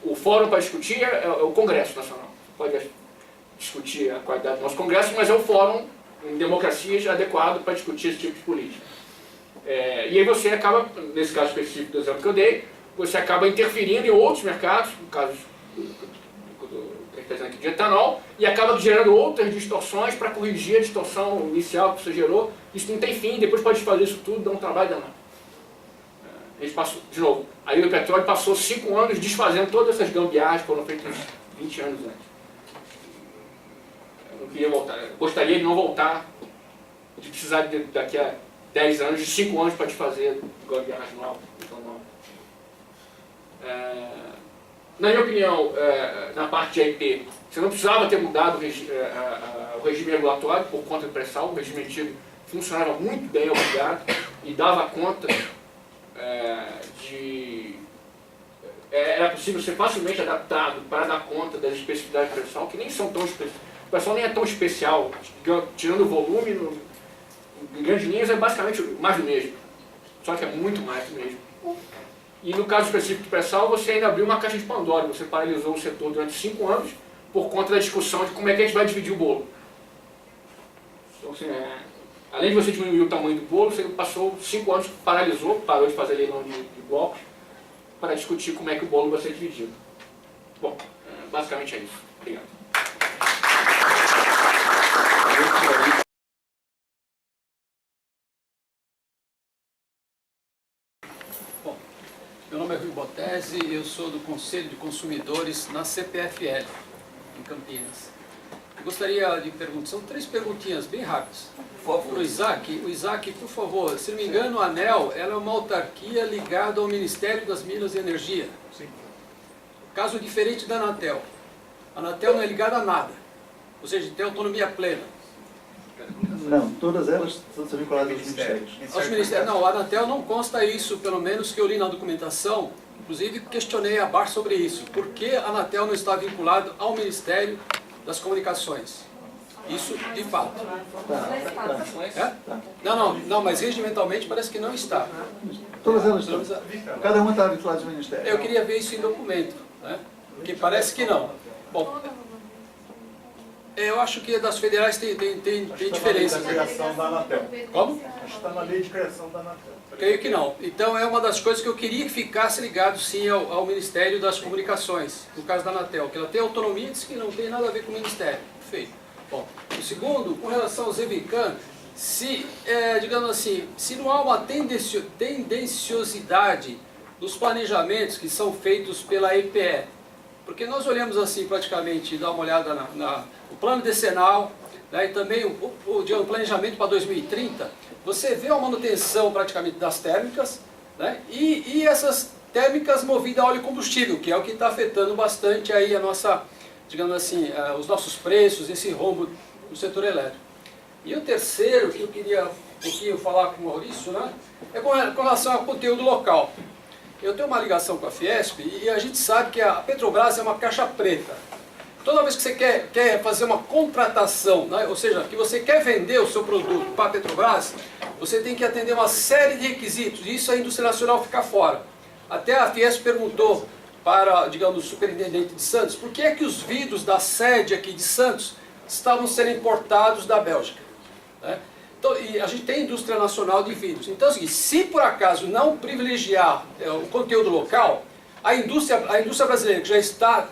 O fórum para discutir é o Congresso Nacional. Pode discutir a qualidade do nosso Congresso, mas é o fórum em democracias adequado para discutir esse tipo de política. E aí você acaba, nesse caso específico do exemplo que eu dei, você acaba interferindo em outros mercados, no caso que está dizendo aqui de etanol, e acaba gerando outras distorções para corrigir a distorção inicial que você gerou. Isso não tem fim, depois pode fazer isso tudo, dá um trabalho danado. Eles passou, de novo, a Ilha do Petróleo passou 5 anos desfazendo todas essas gambiarras que foram feitas 20 anos antes. Eu não queria voltar, eu gostaria de não voltar, de precisar daqui a 10 anos, de 5 anos para desfazer gambiarras novas. Na minha opinião, na parte de AIP, você não precisava ter mudado o regime regulatório por conta do pré-sal. O regime antigo funcionava muito bem, obrigado, e dava conta era possível ser facilmente adaptado para dar conta das especificidades do pré-sal, que nem são tão especiais. O pré-sal nem é tão especial, tirando o volume, em grandes linhas é basicamente mais do mesmo, só que é muito mais do mesmo. E no caso específico do pré-sal, você ainda abriu uma caixa de Pandora, você paralisou o setor durante 5 anos por conta da discussão de como é que a gente vai dividir o bolo. Então, assim, Além de você diminuir o tamanho do bolo, você passou 5 anos, parou de fazer leilão de blocos para discutir como é que o bolo vai ser dividido. Bom, basicamente é isso. Obrigado. Bom, meu nome é Rui Botese, eu sou do Conselho de Consumidores na CPFL, em Campinas. Eu gostaria de perguntar, são 3 perguntinhas bem rápidas. Para o Isaac, por favor, se não me engano, a ANEEL ela é uma autarquia ligada ao Ministério das Minas e Energia. Sim. Caso diferente da Anatel. A Anatel não é ligada a nada, ou seja, tem autonomia plena. Não, todas elas são vinculadas aos ministérios. Aos ministérios. Não, a Anatel não consta isso, pelo menos que eu li na documentação. Inclusive questionei a BAR sobre isso. Por que a Anatel não está vinculada ao Ministério das Comunicações? Isso de fato. É? Não, mas regimentalmente parece que não está. Todas elas estão. Cada uma está vinculada ao ministério. Eu queria ver isso em documento, né? Porque parece que não. Bom, eu acho que das federais tem diferença. Está na lei de criação da Anatel. Como? Acho que está na lei de criação da Anatel. Creio que não. Então é uma das coisas que eu queria que ficasse ligado sim ao Ministério das Comunicações, no caso da Anatel, que ela tem autonomia, diz que não tem nada a ver com o Ministério. Perfeito. Bom, o segundo, com relação ao Zevican, digamos assim, se não há uma tendenciosidade dos planejamentos que são feitos pela EPE, porque nós olhamos assim praticamente, dá uma olhada no plano decenal, né, e também o planejamento para 2030, você vê a manutenção praticamente das térmicas, né, e essas térmicas movidas a óleo e combustível, que é o que está afetando bastante aí a nossa, digamos assim, os nossos preços, esse rombo no setor elétrico. E o terceiro, que eu queria um pouquinho falar com o Maurício, né, é com relação ao conteúdo local. Eu tenho uma ligação com a Fiesp e a gente sabe que a Petrobras é uma caixa preta. Toda vez que você quer fazer uma contratação, né, ou seja, que você quer vender o seu produto para a Petrobras, você tem que atender uma série de requisitos, e isso a indústria nacional fica fora. Até a Fiesp perguntou para, digamos, o superintendente de Santos, por que é que os vidros da sede aqui de Santos estavam sendo importados da Bélgica, né? Então, e a gente tem indústria nacional de vidros. Então é o seguinte, se por acaso não privilegiar o conteúdo local, a indústria brasileira que já está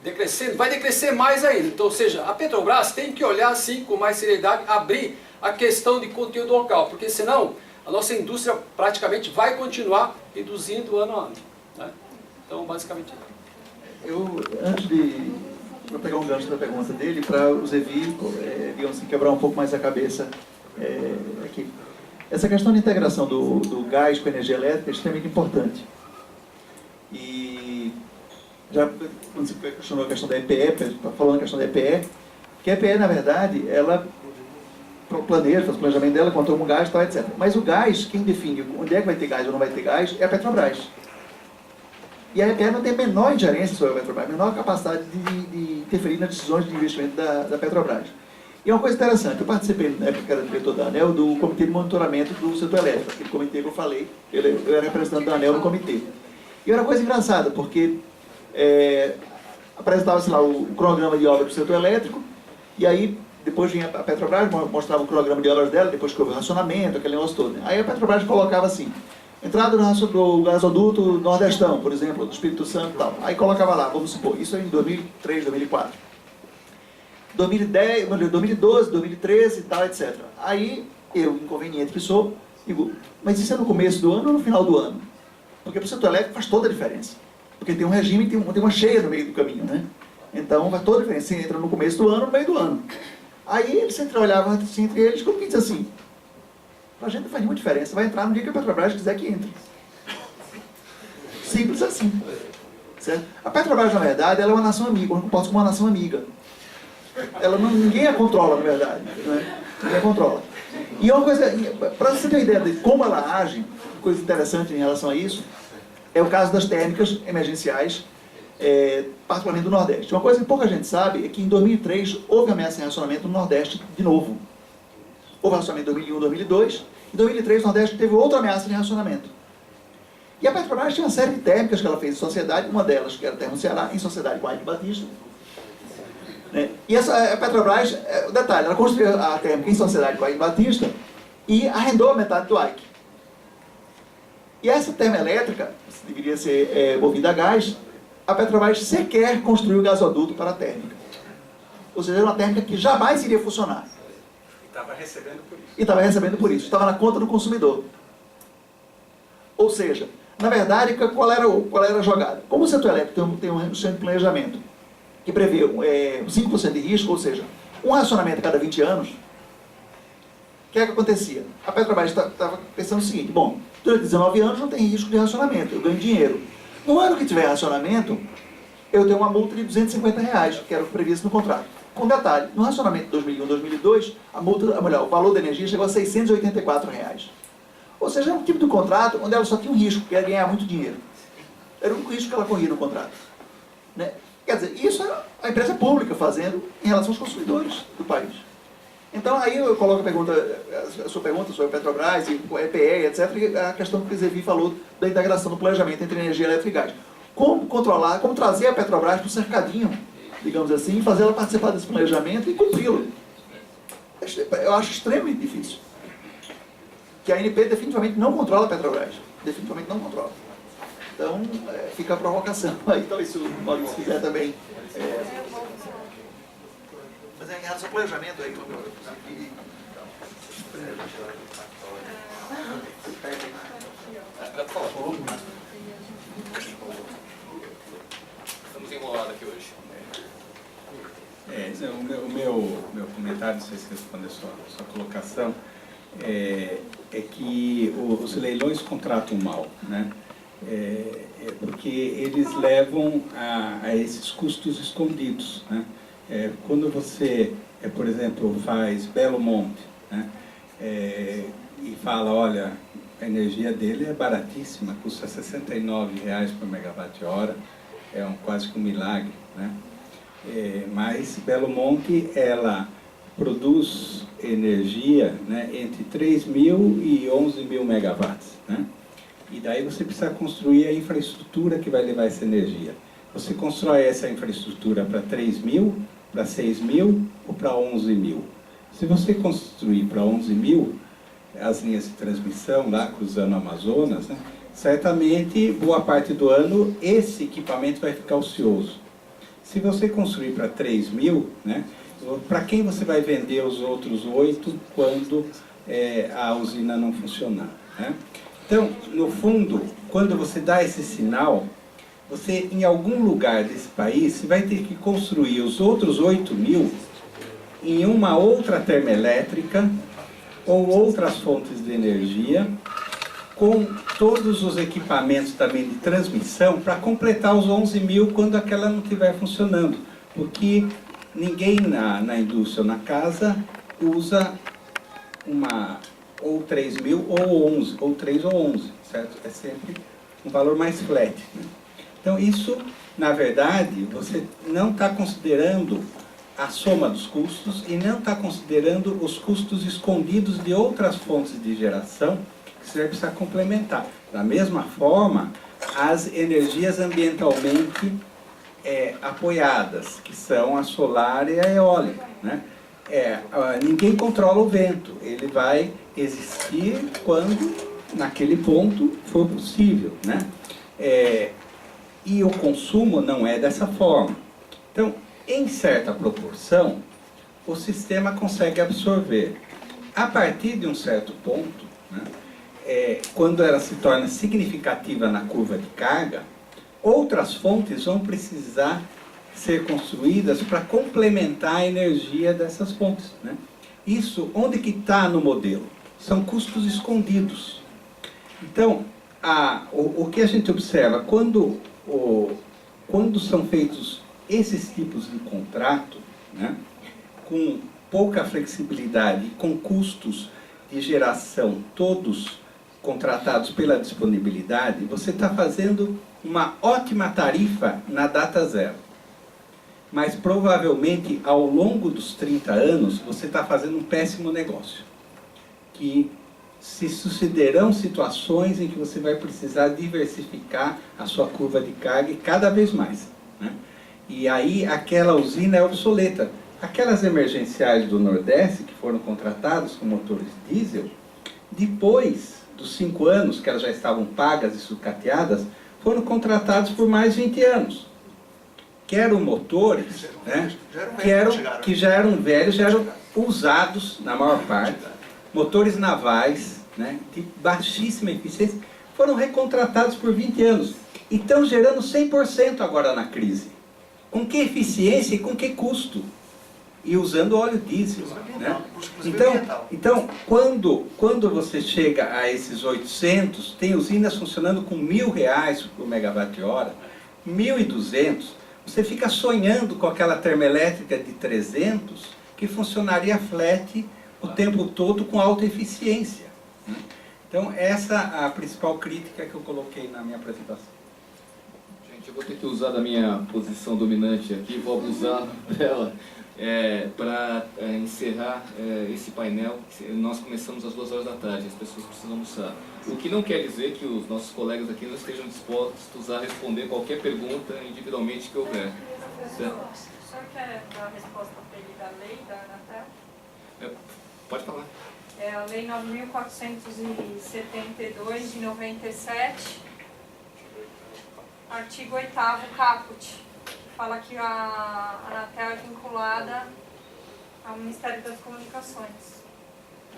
decrescendo, vai decrescer mais ainda. Então, ou seja, a Petrobras tem que olhar assim com mais seriedade, abrir a questão de conteúdo local, porque senão a nossa indústria praticamente vai continuar reduzindo ano a ano, né? Então, basicamente... Antes de... Vou pegar um gancho da pergunta dele para o Zevi, digamos assim, quebrar um pouco mais a cabeça aqui. Essa questão de integração do gás com a energia elétrica é extremamente importante. E já quando você questionou a questão da EPE, falando a questão da EPE, que a EPE, na verdade, ela planeja, faz o planejamento dela, controla o gás, tal, etc. Mas o gás, quem define onde é que vai ter gás ou não vai ter gás, é a Petrobras. E a EPE não tem a menor ingerência sobre a Petrobras, a menor capacidade de interferir nas decisões de investimento da Petrobras. E é uma coisa interessante, eu participei, na época que era diretor da ANEEL, do Comitê de Monitoramento do Setor Elétrico, aquele comitê que eu falei, eu era representante da ANEEL no comitê. E era uma coisa engraçada, porque apresentava-se lá o cronograma de obras do setor elétrico, e aí depois vinha a Petrobras, mostrava o cronograma de obras dela, depois que houve o racionamento, aquele negócio todo. Aí a Petrobras colocava assim, entrada do gasoduto nordestão, por exemplo, do Espírito Santo e tal. Aí colocava lá, vamos supor, isso em 2003, 2004. 2010, 2012, 2013 e tal, etc. Aí, eu, inconveniente que sou, digo, mas isso é no começo do ano ou no final do ano? Porque para o setor elétrico faz toda a diferença. Porque tem um regime e tem uma cheia no meio do caminho, né? Então faz toda a diferença. Você entra no começo do ano ou no meio do ano. Aí eles sempre olhavam assim, entre eles, como que diz assim, para a gente não faz nenhuma diferença, vai entrar no dia que a Petrobras quiser que entre. Simples assim. Certo? A Petrobras, na verdade, ela é uma nação amiga, eu não posso como uma nação amiga. Ninguém a controla, na verdade. Né? Ninguém a controla. E uma coisa, para você ter uma ideia de como ela age, coisa interessante em relação a isso, é o caso das térmicas emergenciais, particularmente do Nordeste. Uma coisa que pouca gente sabe é que em 2003 houve ameaça de racionamento no Nordeste de novo. Houve racionamento em 2001, 2002. Em 2003 o Nordeste teve outra ameaça de racionamento. E a Petrobras tinha uma série de térmicas que ela fez em sociedade, uma delas que era a Termo Ceará, em sociedade com a Ike Batista. Né? E a Petrobras, o detalhe, ela construiu a térmica em sociedade com a Ike Batista e arrendou a metade do AIC. E essa termoelétrica, que deveria ser movida a gás, a Petrobras sequer construiu o gasoduto para a térmica. Ou seja, era uma térmica que jamais iria funcionar. E estava recebendo por isso. E estava recebendo por isso, estava na conta do consumidor. Ou seja, na verdade, qual era a jogada? Como o setor elétrico tem um centro de planejamento que prevê 5% de risco, ou seja, um racionamento a cada 20 anos, o que é que acontecia? A Petrobras estava pensando o seguinte: bom, durante 19 anos não tem risco de racionamento, eu ganho dinheiro. No ano que tiver racionamento, eu tenho uma multa de R$250, que era o previsto no contrato. Com detalhe, no racionamento de 2001 2002, o valor da energia chegou a R$684. Ou seja, é um tipo de contrato onde ela só tinha um risco, que era ganhar muito dinheiro. Era o único risco que ela corria no contrato. Né? Quer dizer, isso é a empresa pública fazendo em relação aos consumidores do país. Então, aí eu coloco a sua pergunta sobre a Petrobras, e o EPE, etc., e a questão que o Zevi falou da integração do planejamento entre energia elétrica e gás. Como controlar, como trazer a Petrobras para o cercadinho, digamos assim, e fazer ela participar desse planejamento e cumpri-lo. Eu acho extremamente difícil. Que a ANP definitivamente não controla a Petrobras. Definitivamente não controla. Então, fica a provocação. Então, se o Maurício quiser também... Mas é em relação ao planejamento aí. Por favor. Estamos enrolados aqui hoje. O meu comentário, não sei se responde a sua colocação, é que os leilões contratam mal, né? Porque eles levam a esses custos escondidos, né? Quando você, por exemplo, faz Belo Monte, né? E fala, olha, a energia dele é baratíssima, custa R$69 por megawatt-hora, quase que um milagre, né? Mas Belo Monte, ela produz energia, né, entre 3.000 e 11.000 megawatts, né? E daí você precisa construir a infraestrutura que vai levar essa energia. Você constrói essa infraestrutura para 3.000, para 6.000 ou para 11.000. Se você construir para 11.000, as linhas de transmissão lá cruzando o Amazonas, né, certamente boa parte do ano esse equipamento vai ficar ocioso. Se você construir para 3.000, né, para quem você vai vender os outros 8 quando a usina não funcionar, né? Então, no fundo, quando você dá esse sinal, você, em algum lugar desse país, você vai ter que construir os outros 8.000 em uma outra termoelétrica ou outras fontes de energia, com todos os equipamentos também de transmissão, para completar os 11.000 quando aquela não estiver funcionando. Porque ninguém na indústria ou na casa usa ou 3.000 ou 11, ou 3 ou 11, certo? É sempre um valor mais flat, né? Então isso, na verdade, você não está considerando a soma dos custos e não está considerando os custos escondidos de outras fontes de geração que você vai precisar complementar. Da mesma forma, as energias ambientalmente apoiadas, que são a solar e a eólica, né? Ninguém controla o vento, ele vai existir quando, naquele ponto, for possível, né? E o consumo não é dessa forma. Então, em certa proporção, o sistema consegue absorver. A partir de um certo ponto, né, quando ela se torna significativa na curva de carga, outras fontes vão precisar ser construídas para complementar a energia dessas fontes, né? Isso, onde que está no modelo? São custos escondidos. Então, o que a gente observa, quando são feitos esses tipos de contrato, né, com pouca flexibilidade, com custos de geração todos contratados pela disponibilidade, você está fazendo uma ótima tarifa na data zero. Mas provavelmente ao longo dos 30 anos você está fazendo um péssimo negócio. Que se sucederão situações em que você vai precisar diversificar a sua curva de carga cada vez mais, né? E aí aquela usina é obsoleta. Aquelas emergenciais do Nordeste que foram contratadas com motores diesel, Depois dos 5 anos que elas já estavam pagas e sucateadas, foram contratados por mais 20 anos. Que eram motores, né, que já eram velhos, já eram usados na maior parte, motores navais, né, de baixíssima eficiência, foram recontratados por 20 anos e estão gerando 100% agora na crise. Com que eficiência e com que custo? E usando óleo diesel. Né? Então quando você chega a esses 800, tem usinas funcionando com R$1.000 por megawatt-hora, 1.200, você fica sonhando com aquela termoelétrica de 300 que funcionaria flat o tempo todo com alta eficiência. Né? Então essa é a principal crítica que eu coloquei na minha apresentação. Gente, eu vou ter que usar da minha posição dominante aqui, vou abusar dela para encerrar esse painel. Nós começamos às 2 horas da tarde, as pessoas precisam almoçar. O que não quer dizer que os nossos colegas aqui não estejam dispostos a responder qualquer pergunta individualmente que houver. Certo? O senhor quer dar a resposta para ele da lei da Anatel? Pode falar. É a Lei 9.472, de 97, artigo 8º, caput, que fala que a Anatel é vinculada ao Ministério das Comunicações.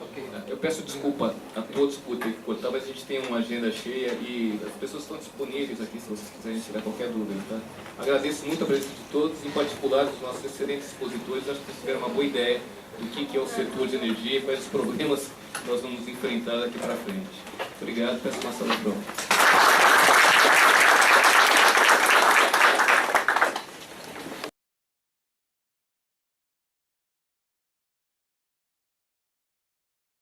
Ok, eu peço desculpa a todos por ter que cortar, mas a gente tem uma agenda cheia e as pessoas estão disponíveis aqui se vocês quiserem tirar qualquer dúvida. Tá? Agradeço muito a presença de todos, em particular dos nossos excelentes expositores. Acho que vocês tiveram uma boa ideia do que é o setor de energia e quais os problemas que nós vamos enfrentar daqui para frente. Obrigado, peço uma salva de palmas.